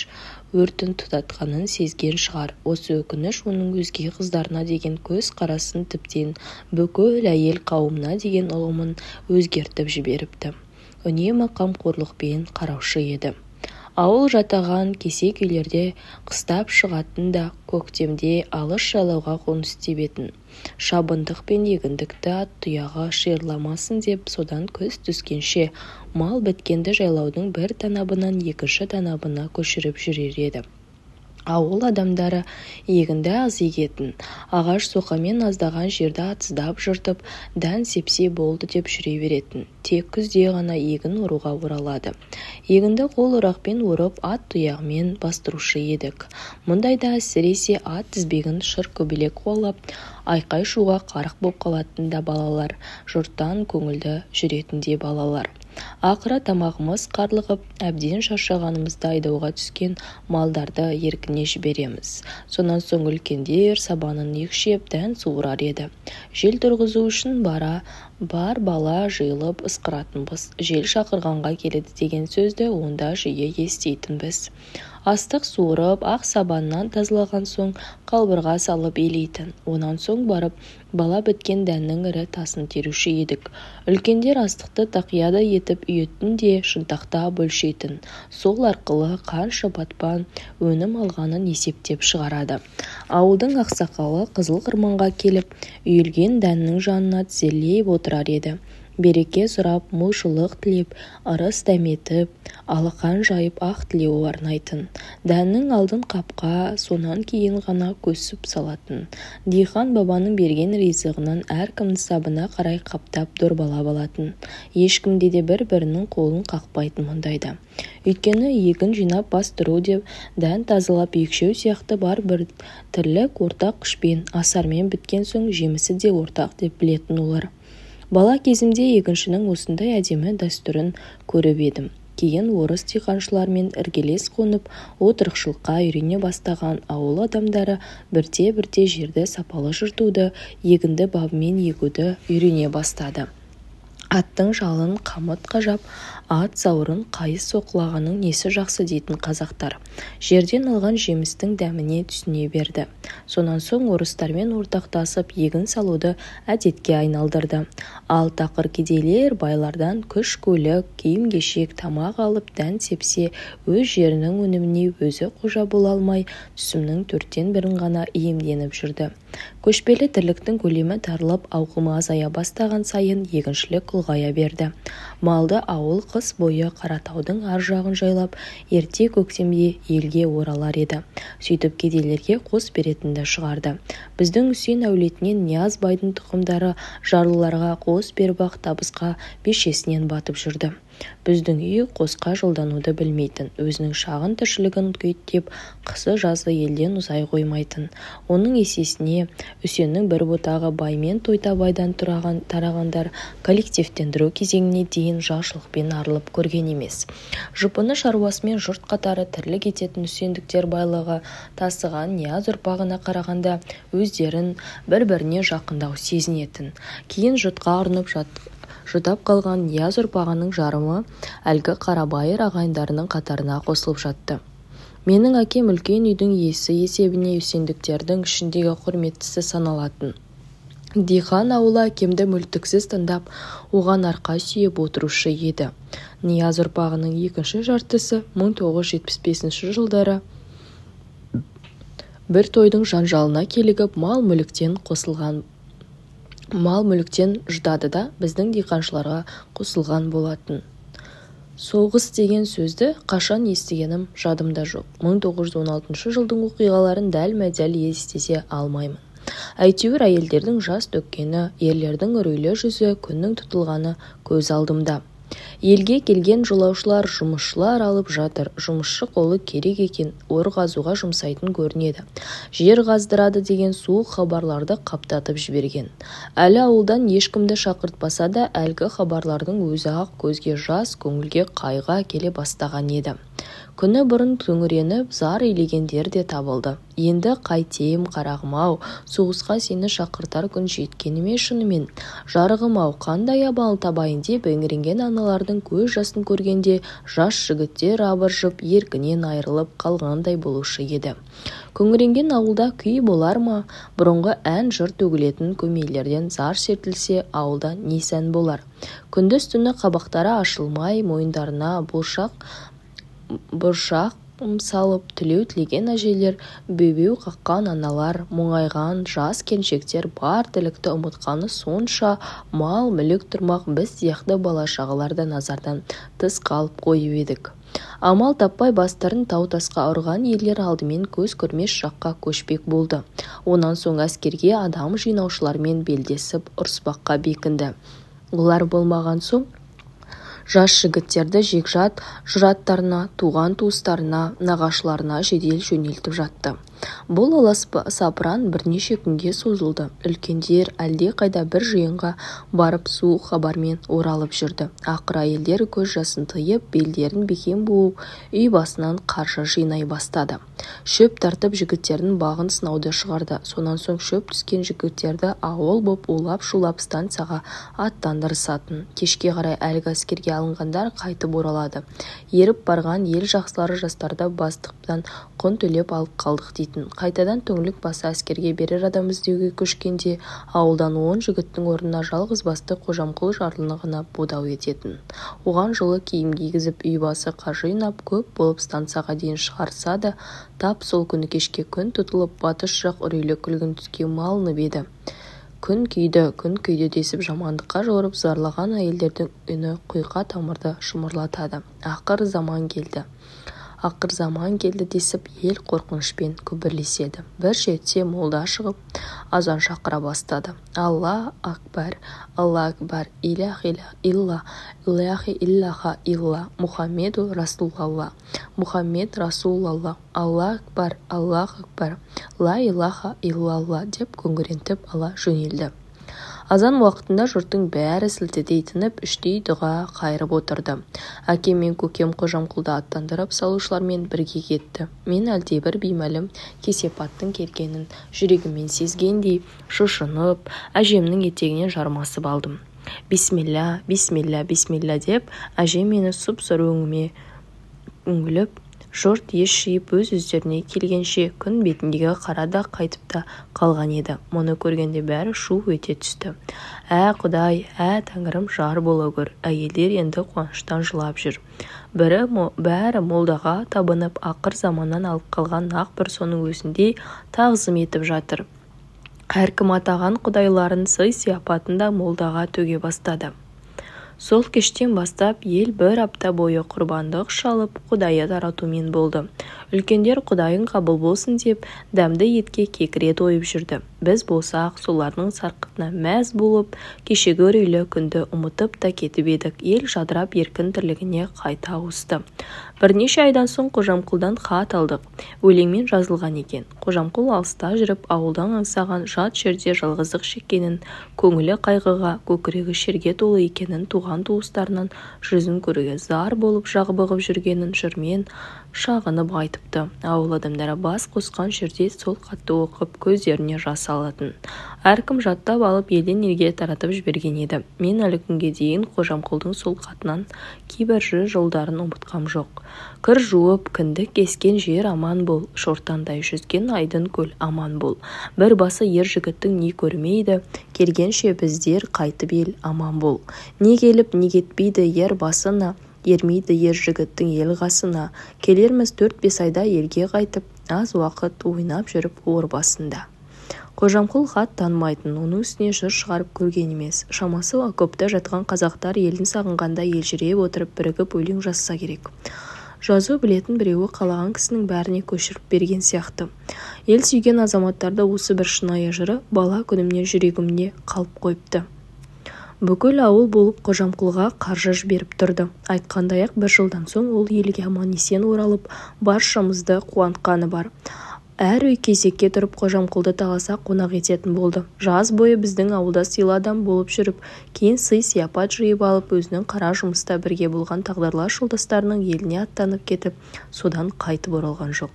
өртін тұтатқанын сезген шығар. Осы өкініш оның өзге қыздарына деген көз қарасын тіптен бүкіл әйел қауымына деген ұғымын өзгертіп жіберіпті. Үнемі қамқорлықпен қараушы еді. Ауыл жатаған кесек үйлерде қыстап шығатын да көктемде алыс жайлауға қоныс тебетін. Шабындық пен егіндікті ат тұяғы шиырламасын деп содан көз түскенше мал біткенді жайлаудың бір танабынан екінші танабына көшіріп жүрер еді. Ауыл адамдары егінді аз егетін, ағаш соқамен аздаған жерді атсыздап жыртып, дән сепсе болды деп жүре беретін. Тек күзде ғана егін оруға оралады. Егінді қол орақпен орып, ат тұяғымен бастырушы едік. Мұндайда әсіресе ат тізбегін шыр көбелек қуалап, айқай-шуға қарық боп қалатын да балалар, жұрттан көңілді жүретін де балалар. Ақыры тамағымыз қарлығып, әбден шаршағанымызда айдауға түскен малдарды еркіне жібереміз. Сонан соң үлкендер сабанын екшеп дән суырар еді. Жел тұрғызу үшін бар бала жиылып ысқыратынбыз. Жел шақырғанға келеді деген сөзді онда жиі естейтінбіз. Астық суырып, ақ сабаннан тазалаған соң қалбырға салып илейтін. Онан соң барып, бала біткен дәннің ірі тасын теруші едік. Үлкендер астықты тақияда етіп үйеттін де шынтақта бөлшейтін. Сол арқылы қанша батпан өнім алғанын есептеп шығарады. Ауылдың ақсақалы қызыл қырманға келіп, үйілген дәннің жанына тізелеп отырар еді. Береке сұрап, молшылық тілеп, ырыс дәметіп, алақан жайып ақ тілеу арнайтын. Дәннің алдын қапқа, сонан кейін ғана көсіп салатын. Диқан бабаның берген ризығынан әркім нысабына қарай қаптап дорбалап алатын. Ешкімде де бір-бірінің қолын қақпайтын мұндайда. Өйткені егін жинап бастыру деп, дән тазалап екшеу сияқты бар бір тірлік ортақ күшпен, асармен біткен соң жемісі де ортақ деп білетін олар. Бала кезімде егіншінің осындай әдемі дәстүрін көріп едім. Кейін орыс диқаншылармен іргелес қонып, отырықшылыққа үйрене бастаған ауыл адамдары бірте-бірте жерді сапалы жыртуды, егінді бабымен егуді үйрене бастады. Аттың жалын қамыт қажап, ат сауырын қайыс соқылағының несі жақсы дейтін қазақтар. Жерден алған жемістің дәміне түсіне берді. Сонан соң орыстармен ортақтасып егін салуды әдетке айналдырды. Ал тақыр кедейлер байлардан күш көлік, киім-кешек, тамақ алып дән сепсе, өз жерінің өніміне өзі қожа бола алмай, түсімнің 1/4 ғана иемденіп жүрді. Көшпелі тірліктің көлемі тарылып, ауқымы азая бастаған сайын егіншілік ұлғая берді. Малды ауыл қыс бойы Қаратаудың ар жағын жайлап, ерте көктемде елге оралар еді. Сөйтіп кедейлерге қос беретінді шығарды. Біздің Үсен әулетінен Нияз байдың тұқымдары жарлыларға қос бербақ табысқа бешесінен батып жүрді. Біздің үй қосқа жолдануды білмейтін, өзінің шағын тіршілігін күйттеп, қысы-жазы елден ұзай қоймайтын. Оның есесіне Үсеннің бір бұтағы баймен тойтабайдан тарағандар коллективтендіру кезеңіне дейін жақшылықпен арылып көрген емес. Жұпыны шаруасымен жұрт қатары тірлік ететін үсендіктер байлығы тасыған Нияз ұрпағына қарағанда өздерін бір-біріне жақындау сезінетін. Кейін жұтқа ұрынып жұтап қалған Нияз ұрпағының жарымы әлгі Қарабайыр ағайындарының қатарына қосылып жатты. Менің әкем үлкен үйдің иесі есебіне үсендіктердің ішіндегі құрметтісі саналатын. Диқан ауылы әкемді мүлтіксіз тыңдап, оған арқа сүйеп отырушы еді. Нияз ұрпағының екінші жартысы 1975 жылдары бір тойдың жанжалына келігіп, мал мүліктен ждады да біздің диқаншыларға қосылған болатын. Соғыс деген сөзді қашан естігенім жадымда жоқ. 1916 жылдың оқиғаларын дәл-мәдәл естесе алмаймын. Әйтеуір әйелдердің жас төккені, ерлердің үрейлі жүзі, күннің тұтылғаны көз алдымда. Елге келген жолаушылар жұмысшылар алып жатыр. Жұмысшы қолы керек екен, ор қазуға жұмсайтын көрінеді. Жер қаздырады деген суық хабарларды қаптатып жіберген. Әлі ауылдан ешкімді шақыртпаса да, әлгі хабарлардың өзі ақ көзге жас, көңілге қайғы келе бастаған еді. Күні бұрын төңіреніп, зар илегендер де табылды. Енді қайтейім қарағым-ау, соғысқа сені шақыртар күн жеткеніме шынымен. Жарығым-ау, қандай абал табайын деп еңіренген аналардың көз жасын көргенде, жас жігіттер абыржып, еркінен айырылып қалғандай болушы еді. Күңіренген ауылда күй болар ма? Бұрынғы ән жыр төгілетін көмейлерден зар сертілсе, ауылда не сән болар? Күндіз түні қабақтары ашылмай, мойындарына бұршақ салып тілеу тілеген әжелер, бебеу қаққан аналар, мұңайған жас келіншектер бар тірлікті ұмытқаны сонша мал, мүлік тұрмақ біз сияқты бала-шағалар да назардан тыс қалып қойып едік. Амал таппай бастарын тау-тасқа ұрған ерлер алдымен көз көрмес жаққа көшпек болды. Онан соң әскерге адам жинаушылармен белдесіп ұрыспаққа бекінді. Олар болмаған соң жас жігіттерді жекжат жұраттарына, туған туыстарына, нағашыларына жедел жөнелтіп жатты. Бұл аласапыран бірнеше күнге созылды. Үлкендер әлде қайда бір жиынға барып суық хабармен оралып жүрді. Ақыры әйелдер көз жасын тыйып, белдерін бекем буып, үй басынан қаржы жинай бастады. Шөп тартып жігіттердің бағын сынауды шығарды. Сонан соң шөп түскен жігіттерді ауыл боп улап-шулап станцияға аттандырысатын. Кешке қарай әлгі әскерге алынғандар қайтып оралады. Еріп барған ел жақсылары жастарды бастықтан құн төлеп алып қалдық дейтін. Қайтадан төңлік басы әскерге берер адам іздеуге көшкенде ауылдан 10 жігіттің орнына жалғыз басты Қожамқұл жарлыны ғана бодау ететін. Оған жылы киім кигізіп үй басы қаржы жинап көп болып станцияға дейін шығарса да, тап сол күні кешке күн тұтылып батыс жақ үрейлі күлгін түске малынып еді. Күн күйді десіп жамандыққа жорып зарлаған әйелдердің үні құйқа тамырды шымырлатады. Ақыр заман келді десіп ел қорқынышпен күбірлеседі. Бір шетте молда шығып азан шақыра бастады. Алла акбар, иляхи илла, Мұхаммеду Расулалла, Мұхаммед Расулалла, Алла акбар, ла илаха иллалла деп көңірентіп ала жөнелді. Азан уақытында жұрттың бәрі сілтідей тынып, іштей дұға қайырып отырды. Әкем мен көкем Қожамқұлды аттандырып салушылармен бірге кетті. Мен әлдебір беймәлім кесепаттың келгенін жүрегіммен сезгендей шошынып, әжемнің етегінен жармасып алдым. Бисмилля деп әжем мені сұп-сұр өңіме үңіліп, жұрт ес жиып өз-өздеріне келгенше күн бетіндегі қара да қайтып та қалған еді. Мұны көргенде бәрі шу ете түсті. Құдай, Тәңірім жар бола көр. Әйелдер енді қуаныштан жылап жүр. Бәрі молдаға табынып, ақыр заманнан алып қалған ақ бір соның өзінде тағзым етіп жатыр. Әркім атаған құдайларын сый-сияпатында молдаға төге бастады. Сол кештен бастап ел бір апта бойы құрбандық шалып, құдайы таратумен болды. Үлкендер құдайың қабыл болсын деп, дәмді етке кекіре тойып жүрді. Біз болсақ, солардың сарқытына мәз болып, кешегі үрейлі күнді ұмытып та кетіп едік. Ел жадырап еркін тірлігіне қайта ауысты. Бірнеше айдан соң Қожамқұлдан хат алдық. Өлеңмен жазылған екен. Қожамқұл алыста жүріп, ауылдан аңсаған, жат жерде жалғыздық шеккенін, көңілі қайғыға, көкірегі шерге толы екенін, туған туыстарынан жүзін көруге зар болып жағбығып жүргенін жырмен шағынып айтыпты. Ауыл адамдары бас қосқан жерде сол хатты оқып көздеріне жас алатын. Әркім жаттап алып елден елге таратып жіберген еді. Мен әлі күнге дейін Қожамқұлдың сол хатынан кейбір жолдарын ұмытқам жоқ. Кір жуып, кіндік кескен жер аман бол, шортандай жүзген айдын көл аман бол. Бір басы ер жігіттің не көрмейді, келгенше біздер қайтып ел аман бол. Не келіп, не кетпейді ер басына, ермейді ер жігіттің ел қасына. Келерміз 4-5 айда елге қайтып, аз уақыт ойнап жүріп ор басында. Қожамқұл хат танымайтын, оның үстіне жыр шығарып көрген емес. Шамасы окопта жатқан қазақтар елін сағынғанда елжіреп отырып бірігіп өлең жазса керек. Жазу білетін біреуі қалаған кісінің бәріне көшіріп берген сияқты. Ел сүйген азаматтарды осы бір шынайы жыры бала күнімнен жүрегімде қалып қойыпты. Бүкіл ауыл болып Қожамқұлға қаржы жіберіп тұрды. Айтқандай-ақ бір жылдан соң ол елге аман-есен оралып, баршамызды қуантқаны бар. Әр үй кезекке тұрып Қожамқұлды таласа қонақ ететін болды. Жаз бойы біздің ауылда сыйлы адам болып жүріп, кейін сый-сияпат жиып алып, өзінің қара жұмыста бірге болған тағдырлас жолдастарының еліне аттанып кетіп, содан қайтып оралған жоқ.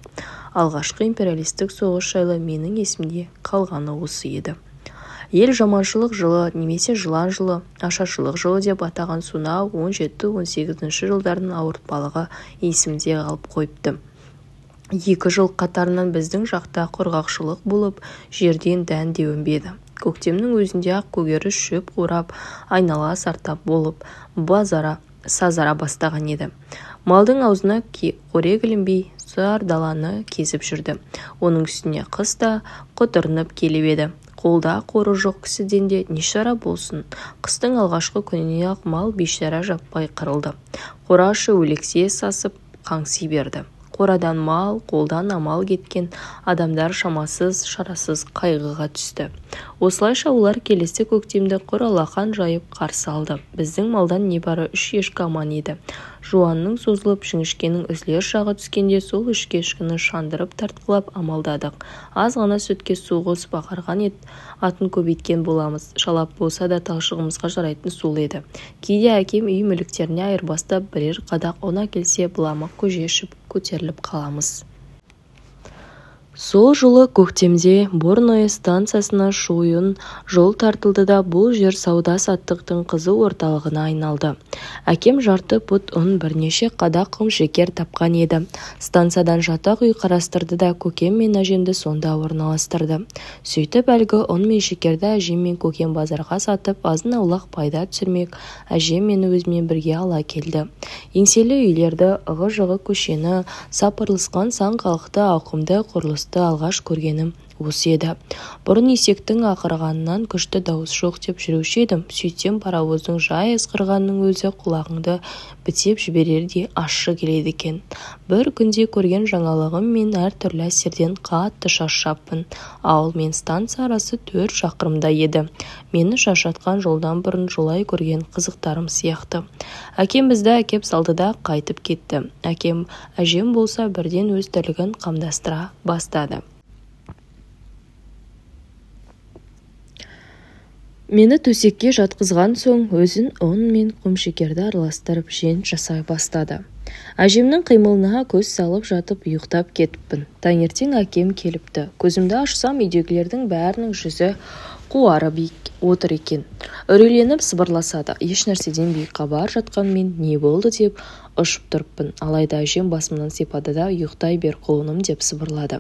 Алғашқы империалистік соғыс жайлы менің есімде қалғаны осы еді. Ел жаманшылық жылы немесе жылан жылы, ашаршылық жылы деп атаған сонау 17-18 жылдардың ауыртпалығы есімде қалып қойыпты. 2 жыл қатарынан біздің жақта құрғақшылық болып, жерден дән де өнбеді. Көктемнің өзінде ақ көгеріс шөп қурап, айнала сартап болып, сазара бастаған еді. Малдың аузына қорек ілінбей, сар даланы кезіп жүрді. Оның үстіне қыс та құтырынып келіп еді. Қолда қоры жоқ кісіден де не шара болсын. Қыстың алғашқы күніне ақ мал бейшара жаппай қырылды. Қорашы өлексе сасып қаңси берді. Қорадан мал, қолдан амал кеткен адамдар шамасыз, шарасыз қайғыға түсті. Осылайша олар келесі көктемді құр алақан жайып қарсы алды. Біздің малдан небары 3 ешкі аман еді. жуанның созылып жіңішкенің үзілер жағы түскенде сол үшкешкіні шандырып тартқылап амалдадық. Аз ғана сүтке су қосып ағарған атын көбейткен боламыз. Шалап болса да талшығымызға жарайтын сул еді. Кейде әкем үй мүліктеріне айырбастап бірер қадақ ұн әкелсе быламық көже ішіп көтеріліп қаламыз. Сол жылы көктемде Борное станциясына шойын жол тартылды да бұл жер сауда-саттықтың қызу орталығына айналды. Әкем жарты пұт ұн бірнеше қадақ құм шекер тапқан еді. Станциядан жатақ үй қарастырды да көкем мен әжемді сонда орналастырды. Сөйтіп әлгі ұн мен шекерді әжем мен көкем базарға сатып азын-аулақ пайда түсірмек. Әжем мені өзімен бірге ала келді. Еңселі үйлерді, ығы-жығы көшені, сапырылысқан сан халықты ауқымды құрылысты алғаш көргенім осы еді. Бұрын есектің ақырғанынан күшті дауыс жоқ деп жүруші едім. Сөйтсем паровоздың жай ысқырғанның өзі құлағыңды бітеп жіберердей ащы келеді екен. Бір күнде көрген жаңалығым мен әртүрлі әсерден қатты шаршаппын. Ауыл мен станция арасы 4 шақырымда еді. Мені шаршатқан жолдан бұрын жолай көрген қызықтарым сияқты. Әкем бізді әкеп салды да қайтып кетті. Әжем болса бірден өз тірлігін қамдастыра бастады. Мені төсекке жатқызған соң өзін ұн мен құмшекерді араластырып жент жасай бастады. Әжемнің қимылына көз салып жатып ұйықтап кетіппін. Таңертең әкем келіпті. Көзімді ашсам үйдегілердің бәрінің жүзі қуарып отыр екен. Үрейленіп сыбырласады. Еш нәрседен бейхабар жатқан мен не болды деп ұшып тұрыппын. Алайда әжем басымнан сипады да ұйықтай бер құлыным деп сыбырлады.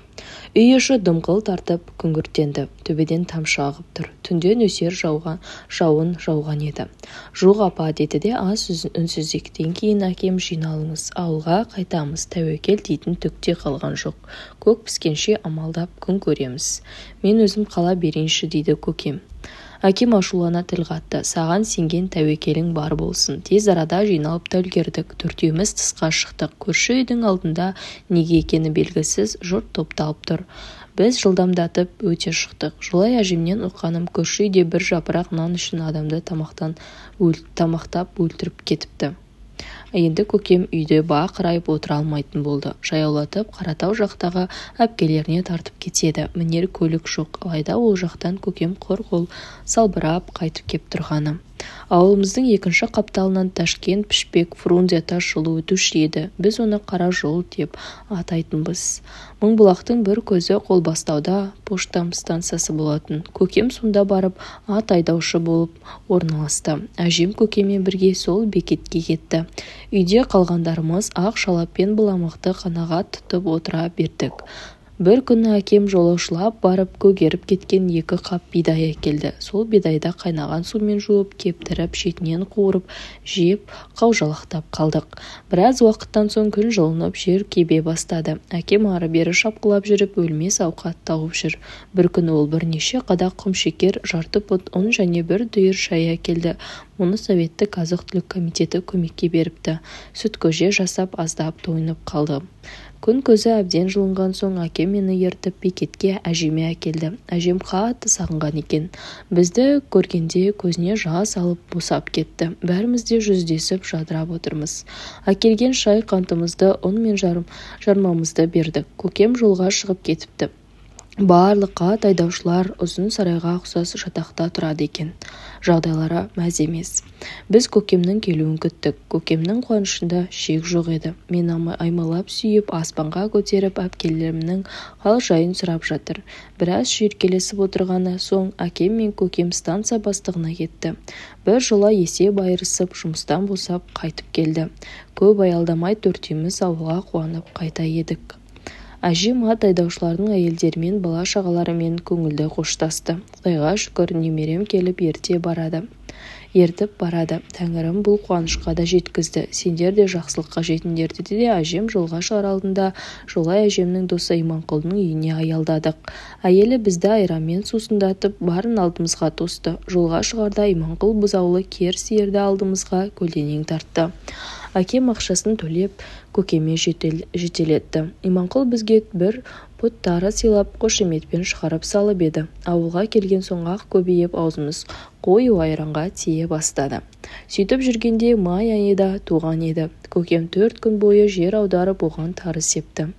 Үй іші дымқыл тартып күңгірттенді. Төбеден тамшы ағып тұр. Түнде нөсер жауын жауған еді. Жоқ апа деді де аз үнсіздіктен кейін әкем жиналыңыз, ауылға қайтамыз, тәуекел дейтін түкте қалған жоқ. Көк піскенше амалдап күн көреміз. Мен өзім қала берейінші дейді көкем. Әкем ашулана тіл қатты. Саған сенген тәуекелің бар болсын. Тез арада жиналып та үлгердік. Төртеуміз тысқа шықтық. Көрші үйдің алдында неге екені белгісіз жұрт топталып тұр. Біз жылдамдатып өте шықтық. Жолай әжемнен ұққаным көрші үйде бір жапырақ нан үшін адамды тамақтап өлтіріп кетіпті. Енді көкем үйде бақырайып отыра алмайтын болды. Жаяулатып Қаратау жақтағы әпкелеріне тартып кетеді. Мінер көлік жоқ. Алайда ол жақтан көкем құр қол салбырап қайтып кеп тұрғаны. Ауылымыздың екінші қапталынан Ташкент, Пішпек, Фрунзе тас жолы өтуші еді. Біз оны қара жол деп атайтынбыз. Мыңбұлақтың бір көзі Қолбастауда пошта станциясы болатын. Көкем сонда барып ат айдаушы болып орналасты. Әжем көкеммен бірге сол бекетке кетті. Үйде қалғандарымыз ақ шалаппен бұламақты қанағат тұтып отыра бердік. Бір күні әкем жолаушылап барып көгеріп кеткен 2 қап бидай әкелді. Сол бидайда қайнаған сумен жуып, кептіріп, шетінен қуырып, жеп, қаужалақтап қалдық. Біраз уақыттан соң күн жылынып, жер кебе бастады. Әкем ары-бері шапқылап жүріп, өлмес ауқат тауып жүр. Бір күні ол бірнеше қадақ құмшекер, жарты пұт ұн және бір дүйір шай әкелді. Оны Советтік азық-түлік комитеті көмекке беріпті. Сүт көже жасап аздап тойынып қалды. Күн көзі әбден жылынған соң әкем мені ертіп бекетке әжеме әкелді. Әжем қатты сағынған екен. Бізді көргенде көзіне жас алып босап кетті. Бәріміз де жүздесіп жадырап отырмыз. Әкелген шай қантымызды, ұн мен жармамызды бердік. Көкем жолға шығып кетіпті. Барлық ат айдаушылар ұзын сарайға ұқсас жатақта тұрады екен. Жағдайлары мәз емес. Біз көкемнің келуін күттік. Көкемнің қуанышында шек жоқ еді. Мен аймалап сүйіп, аспанға көтеріп, әпкелерімнің хал жайын сұрап жатыр. Біраз шүйіркелесіп отырғаны соң әкем мен көкем станция бастығына кетті. Бір жола есеп айырысып, жұмыстан босап қайтып келді. Көп аялдамай төртеуміз ауылға қуанып қайта едік. Әжем ат айдаушылардың әйелдерімен, бала шағаларымен көңілді қоштасты. Құдайға шүкір, немерем келіп ертіп барады. Тәңірім бұл қуанышқа да жеткізді. Сендер де жақсылыққа жетіңдер деді де әжем жолға шығар алдында жолай әжемнің досы Иманқұлдың үйіне аялдадық. Әйелі бізді айранмен сусындатып, барын алдымызға тосты. Жолға шығарда Иманқұл бұзаулы кер сиырды алдымызға көлденең тартты. Әкем ақшасын төлеп көкеме жетелетті. Иманқұл бізге бір пұт тары сыйлап қошеметпен шығарып салып еді. Ауылға келген соң ақ көбейіп аузымыз қою айранға тие бастады. Сөйтіп жүргенде май айы да туған еді. Көкем 4 күн бойы жер аударып оған тары септі.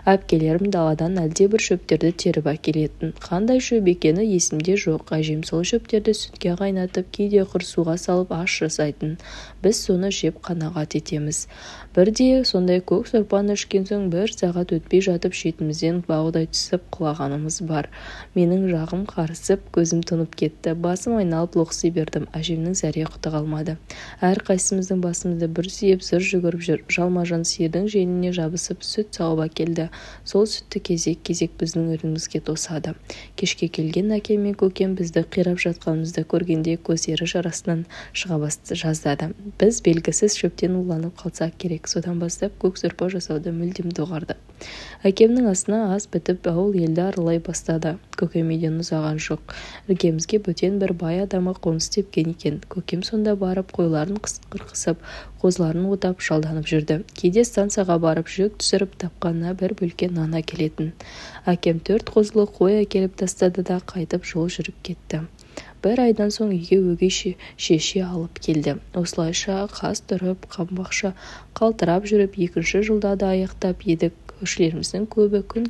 Әпкелерім даладан әлдебір шөптерді теріп әкелетін. Қандай шөп екені есімде жоқ. Әжем сол шөптерді сүтке қайнатып, кейде құр суға салып аш жасайтын. Біз соны жеп қанағат етеміз. Бірде сондай көк сорпаны ішкен соң бір сағат өтпей жатып шетімізден баудай түсіп құлағанымыз бар. Менің жағым қарысып, көзім тұнып кетті. Басым айналып лоқси бердім. Әжемнің зәре-құты қалмады. Әр қайсымыздың басымызды бір сүйеп зыр жүгіріп жүр. Жалма-жан сиырдың желіне жабысып сүт сауып әкелді. Сол сүтті кезек-кезек біздің өрімізге тосады. Кешке келген әкем мен көкем бізді қирап жатқанымызды көргенде көздері жарасынан шыға жаздады. Біз белгісіз шөптен уланып қалсақ керек. Содан бастап көк сорпа жасауды мүлдем доғарды. Әкемнің асына ас бітіп ауыл елді аралай бастады. Көкем үйден ұзаған жоқ. Іргемізге бөтен бір бай адамы қоныс тепкен екен. Көкем сонда барып қойларын қырқысып, қозыларын отап жалданып жүрді. Кейде станцияға барып жүк түсіріп тапқанына бір бөлке нан әкелетін. Әкем 4 қозылы қой әкеліп тастады да қайтып жол жүріп кетті. Бір айдан соң үйге өгей шеше алып келді. Осылайша қас тұрып, қамбақша қалтырап жүріп, 2-ші жылда да аяқтап едік. Көршілеріміздің көбі күн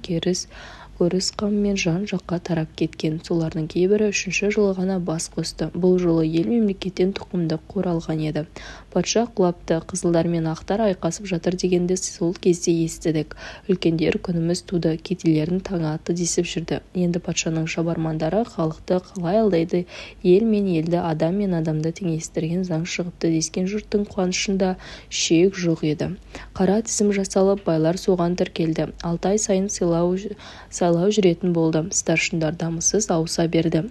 көріс қаммен жан-жаққа тарап кеткен. Солардың кейбірі 3-ші жылы ғана бас қосты. Бұл жолы ел мемлекеттен тұқымды қор алған еді. Патша құлапты, қызылдар мен ақтар айқасып жатыр дегенді сол кезде естідік. Үлкендер күніміз туды, кедейлердің таңы атты десіп жүрді. Енді патшаның шабармандары халықты қалай алдайды, ел мен елді, адам мен адамды теңестірген заң шығыпты дескен жұрттың қуанышында шек жоқ еді. Қара тізім жасалып, байлар соған тіркелді. 6 ай сайын сайлау жүретін болды. Старшындар дамысыз ауыса берді.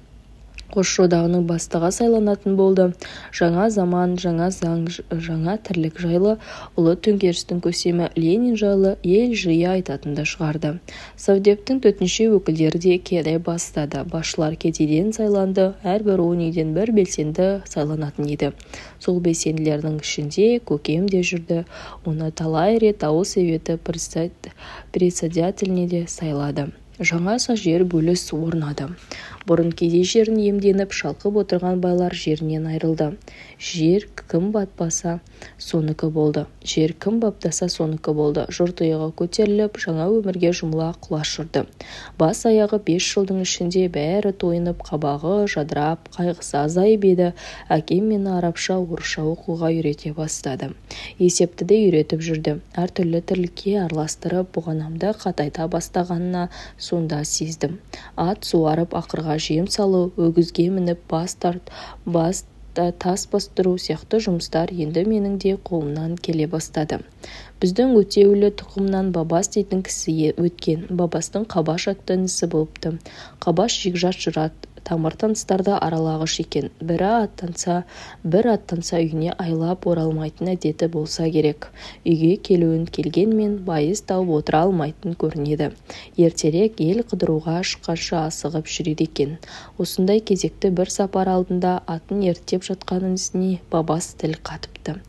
Қосшы одағының бастығы сайланатын болды. Жаңа заман, жаңа заң, жаңа тірлік жайлы ұлы төңкерістің көсемі Ленин жайлы ел жиі айтатынды шығарды. Совдептің төтенше өкілдері де келе бастады. Басшылар кедейден сайланды, әрбір 10 үйден бір белсенді сайланатын еді. Сол белсенділердің ішінде көкем де жүрді. Оны талай рет ауыл советі председателіне де сайлады. Жаңа жер бөліс орнады. Бұрын кедей жерін иемденіп шалқып отырған байлар жерінен айрылды. Жер кім батпаса соныкі болды. Жер кім баптаса соныкі болды. Жұрт иығы көтеріліп, жаңа өмірге жұмыла құлаш ұрды. Бас аяғы 5 жылдың ішінде бәрі тойынып, қабағы жадырап, қайғысы азайып еді. Әкем мені арабша, орысша оқуға үйрете бастады. Есепті де үйретіп жүрді. Әртүрлі тірлікке араластырып, бұғанамды қатайта бастағанына сонда сездім. Ат суарып, ақырға жем салу, өгізге мініп, тас бастыру сияқты жұмыстар енді менің де қолымнан келе бастады. Біздің өтеулі тұқымнан Бабас дейтін кісі өткен. Бабастың Қабаш атты інісі болыпты. Қабаш жекжат жырат, тамыр таныстарды аралағыш екен. Бір аттанса үйіне айлап оралмайтын әдеті болса керек. Үйге келгенмен байыз тауып отыра алмайтын көрінеді. Ертерек ел қыдыруға шыққанша асығып жүреді екен. Осындай кезекті бір сапар алдында атын ерттеп жатқан інісіне Бабас тіл қатыпты.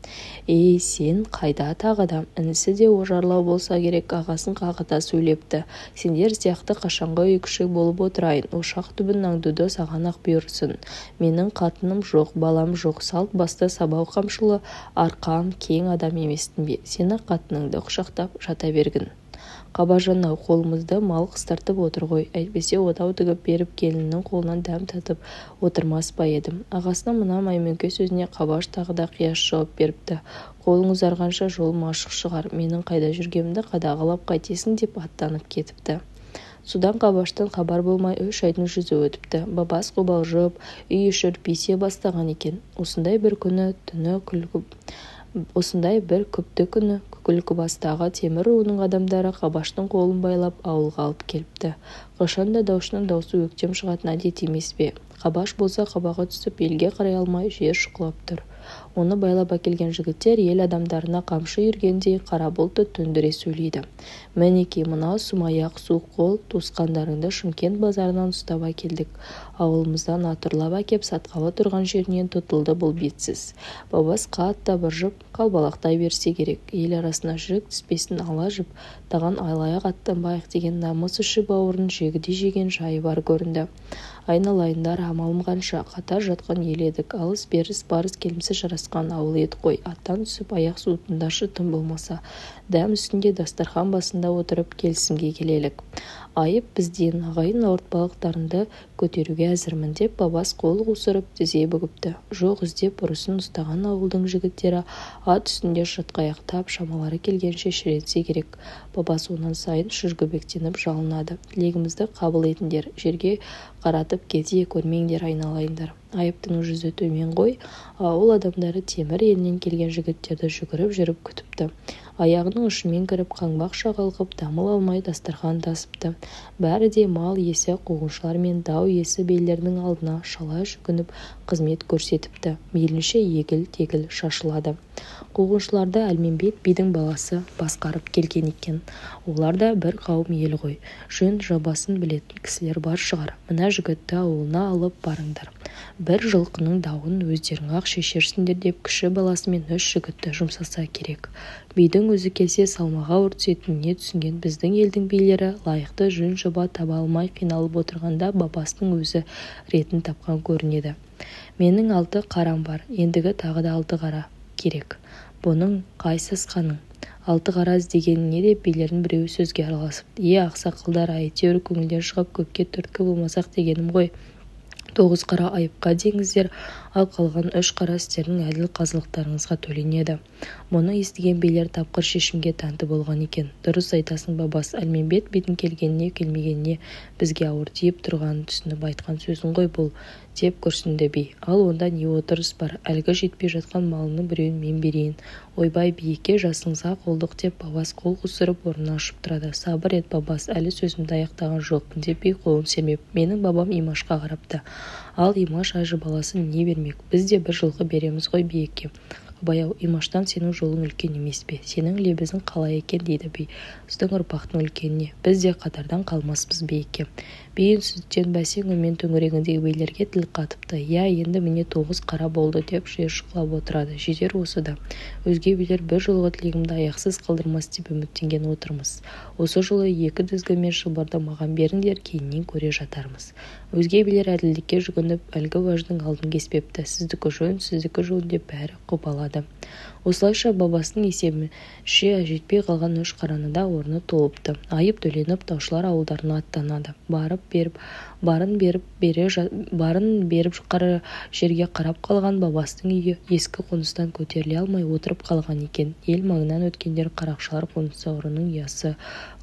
«Ей, сен қайда тағыда?» Інісі де ожарлау болса керек, ағасын қағыта сөйлепті. «Сендер сияқты қашанғы үйкішік болып отырайын, ошақ түбін аңдуды саған ақ бұйырсын. Менің қатыным жоқ, балам жоқ, салт басты сабау қамшылы арқам кең адам еместін бе? Сені қатыныңды құшақтап жата бергін. Қабажан-ау, қолымызды мал қыстартып отыр ғой, әйтпесе отау тігіп беріп келіннің қолынан дәм татып отырмас па едім». Ағасының мына маймөңке сөзіне Қабаш тағы да қияш жауап беріпті. «Қолың ұзарғанша жолым ашық шығар, менің қайда жүргенімді қадағалап қайтесің» деп аттанып кетіпті. Судан Қабаштан хабар болмай 3 айдың жүзі өтіпті. Бабас қобалжып, үй іші үрпиісе бастаған екен. Осындай бір күпті күні Күлкібастағы темір руының адамдары Қабаштың қолын байлап ауылға алып келіпті. Қашанда даушының даусы өктем шығатын әдет емес пе? Қабаш болса қабағы түсіп елге қарай алмай жер шұқылап тұр. Оны байлап әкелген жігіттер ел адамдарына қамшы үйіргендей қара бұлтты төндіре сөйлейді. Мінеки, мынау сұмаяқ суық қол туысқандарыңды Шымкент базарынан ұстап әкелдік. Ауылымыздан атырлап әкеп сатқалы тұрған жерінен тұтылды бұл бетсіз. Бабас қатты абыржып қалбалақтай берсе керек. Ел арасына жік түспесін ала жіп таған айлаяқ аттанбайық деген намыс ұшы бауырын жегідей жеген жайы бар көрінді. Айналайындар, амалым қанша, қатар жатқан ел едік, алыс-беріс барыс келімсі жарасқан ауыл еді қой. Аттан түсіп аяқ суытындаршы тым болмаса, дәм үстінде дастархан басында отырып келісімге келелік. Айып бізден, ағайын ауыртпалықтарыңды көтеруге әзірмін деп бабас қол қусырып тізе бүгіпті. Жоқ іздеп ұрысын ұстаған ауылдың жігіттері ат үстінде шатқаяқтап шамалары келгенше шіренсе керек. Бабас онан сайын шүргібектеніп жалынады. Тілегімізді қабыл етіңдер, жерге қаратып кетейік, көрмеңдер айналайындар. Айыптың жүзі төмен ғой. Ауыл адамдары темір елінен келген жігіттерді жүгіріп жүріп күтіпті. Аяғының ұшымен кіріп қаңбақ шағылғып дамыл алмай дастархан тасыпты. Бәрі де мал иесі, қуғыншылар мен дау иесі белдердің алдына шала жүгініп қызмет көрсетіпті. Мейлінше егіл-тегіл шашылады. Қуғыншыларды Әлменбет бидің баласы басқарып келген екен. Олар да бір қауым ел ғой. Жөн жабасын білетін кісілер бар шығар. Мына жігітті ауылына алып барыңдар. Бір жылқының дауын өздерің ақ шешерсіңдер деп кіші баласымен 3 жігітті жұмсаса керек. Бидің өзі келсе салмаға өртсетініне түсінген біздің елдің билері лайықты жөн жоба таба алмай қиналып отырғанда бабастың өзі ретін тапқан көрінеді. Менің 6 қарам бар, ендігі тағы да 6 қара керек. Бұның қайсысқаның? 6 қара іздегеніне де билердің біреуі сөзге араласып, ақсақалдар, әйтеуір көңілден шығып көпке түрткі болмасақ дегенім ғой. 9 қара айыпқа деңіздер, ал қалған 3 қара істердің әділ қазылықтарыңызға төленеді. Мұны естіген билер тапқыр шешімге тәнті болған екен. Дұрыс айтасың бабас, Әлменбет бидің келгеніне келмегеніне бізге ауыр тиіп тұрғанын түсініп айтқан сөзің ғой бұл, деп күрсінді би. Ал онда не отырыс бар? Әлгі жетпей жатқан малының біреуін мен берейін. Ойбай биекке жасыңызға қолдық деп бабас қол қусырып орнынан ұшып тұрады. Сабыр ет бабас, әлі сөзімді аяқтаған жоқпын деп би қолын сермеп. Менің бабам Имашқа қарапты. Ал Имаш ажы баласы не бермек? Біз де бір жылқы береміз ғой биекке. Баяу, Имаштан сенің жолың үлкен емес пе? Сенің лебізің қалай екен дейді би. Сіздің ұрпақтың үлкеніне. Біз де қатардан қалмаспыз биекке. Би үнсіздіктен бәсең үнмен төңірегіндегі билерге тіл қатыпты. Енді міне 9 қара болды деп жер шұқылап отырады. Жетер осы да. Өзге билер бір жолғы тілегімді аяқсыз қалдырмас деп үміттенген отырмыз. Осы жолы 2 дүзгі мен шылбырды маған беріңдер, кейіннен көре жатармыз. Өзге билер әділдікке жүгініп, әлгі уәждің алдын кеспепті. Сіздікі жөн деп бәрі қопалады. Осылайша бабасының есебінше жетпей қалған 3 қараны да орны толыпты. Айып төленіп таушылар ауылдарына аттанады. Барын беріп қара жерге қарап қалған бабастың үйі ескі қоныстан көтеріле алмай отырып қалған екен. Ел маңынан өткендер қарақшылар қонысы ұрының ұясы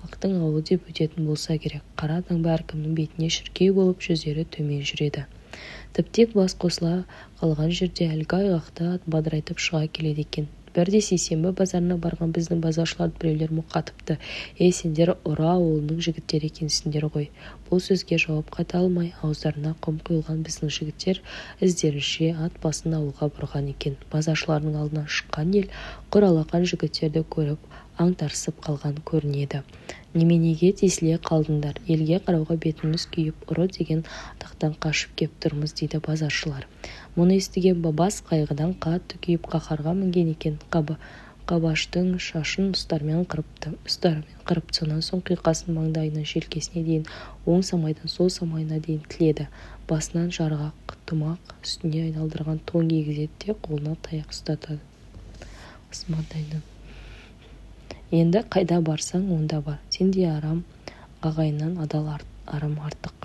лақтың ауылы деп өтетін болса керек. Қара таңба әркімнің бетіне шіркей болып жүздері төмен жүреді. Тіптен бас қосыла қалған жерде әлгі айғақты ат бадырайтып шыға келеді екен. Бірде сейсенбі базарына барған біздің базаршыларды біреулер мұқатыпты. Сендер ұра ауылының жігіттері екенсіңдер ғой. Бұл сөзге жауап қата алмай, ауыздарына құм құйылған біздің жігіттер іздерінше ат басын ауылға бұрған екен. Базаршылардың алдынан шыққан ел құр алақан жігіттерді көріп аңтарысып қалған көрінеді. Неменеге тесіле қалдыңдар? Елге қарауға бетіміз күйіп, ұры деген атақтан қашып кеп тұрмыз дейді базаршылар. Мұны естіген бабас қайғыдан қатты күйіп қаһарға мінген екен. Қабаштың шашын ұстармен қырыпты. Сонан соң қиқасын маңдайынан желкесіне дейін, оң самайдан сол самайына дейін тіледі. Басынан жарғақ тымақ үстіне айналдырған тон кигізеді де қолына таяқ ұстатады. Енді қайда барсаң, онда бар. Сендей арам ағайыннан адал арым артық.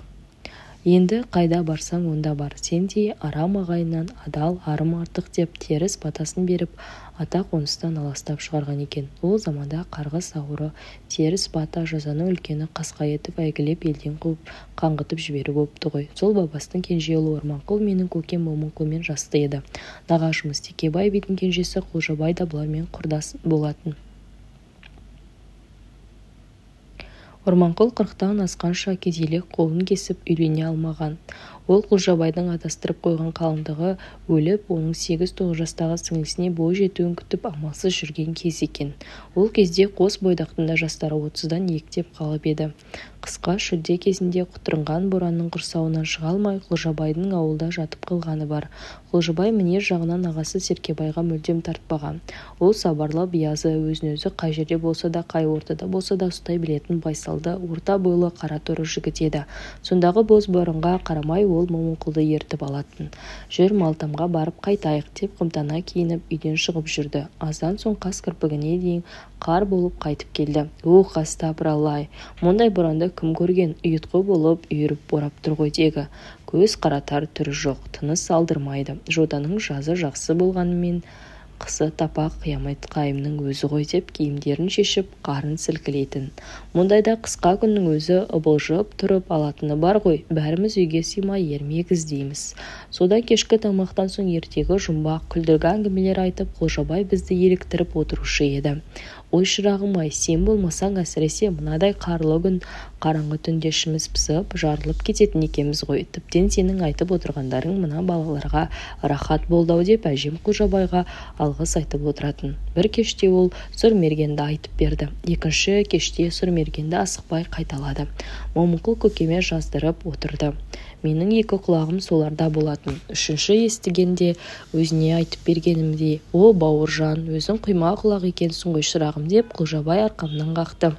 Енді қайда барсаң, онда бар. Сендей арам ағайыннан адал арым артық деп теріс батасын беріп, ата қоныстан аластап шығарған екен. Ол заманда қарғыс ауыры, теріс бата жазаны үлкені қасқа етіп әйгілеп елден қуып қаңғытып жіберіп өпті ғой. Сол бабастың кенже ұлы Орманқұл менің көкем Момынқұлмен жасты еді. Нағашымыз Текебай бидің кенжесі Құлжабай да бұлармен құрдас болатын. Орманқұл 40-тан асқанша кедейлік қолын кесіп үйлене алмаған. Ол Құлжабайдың адастырып қойған қалыңдығы өліп, оның 8-9 жастағы сіңлісіне бой жетуін күтіп амалсыз жүрген кез екен. Ол кезде қос бойдақтың да жастары 30-дан ектеп қалып еді. Қысқа шілде кезінде құтырынған боранның құрсауынан шыға алмай Құлжабайдың ауылда жатып қалғаны бар. Құлжабай мінез жағынан ағасы Серкебайға мүлдем тартпаған. Ол сабырлы, биязы, өзін-өзі қай жерде болса да, қай ортада болса да ұстай білетін байсалды, орта бойлы, қара торы жігіт еді. Сондағы боз борынға қарамай ол Момынқұлды ертіп алатын. Жүр Малтамға барып қайтайық деп қымтана киініп үйден шығып жүрді. Аздан соң қас кірпігіне дейін қар болып қайтып келді. Ух, астапыраллай, мұндай боранды кім көрген? Ұйытқы болып үйіріп борап тұр ғой тегі. Көз қаратар түрі жоқ, тыныс алдырмайды. Жоданың жазы жақсы болғанымен қысы тапақ қиямет қайымның өзі ғой деп киімдерін шешіп қарын сілкілейтін. Мұндайда қысқа күннің өзі ыбылжып тұрып алатыны бар ғой, бәріміз үйге сыймай ермек іздейміз. Содан кешкі тамақтан соң ертегі жұмбақ, күлдіргі әңгімелер айтып Құлжабай бізді еліктіріп отырушы еді. Ой шырағым-ай, сен болмасаң әсіресе мынадай қарлы күн, қараңғы түнде ішіміз пысып, жарылып кететін екеміз ғой. Тіптен сенің айтып отырғандарың мына балаларға рахат болды-ау деп әжем Құлжабайға алғыс айтып отыратын. Бір кеште ол Сұрмергенді айтып берді. Екінші кеште Сұрмергенді асықпай қайталады. Момынқұл көкеме жаздырып отырды. Менің екі құлағым соларда болатын. Үшінші естігенде өзіне айтып бергенімдей: «О, Бауыржан, өзің құйма құлақ екенсің ғой шырағым» деп Құлжабай арқамнан қақты.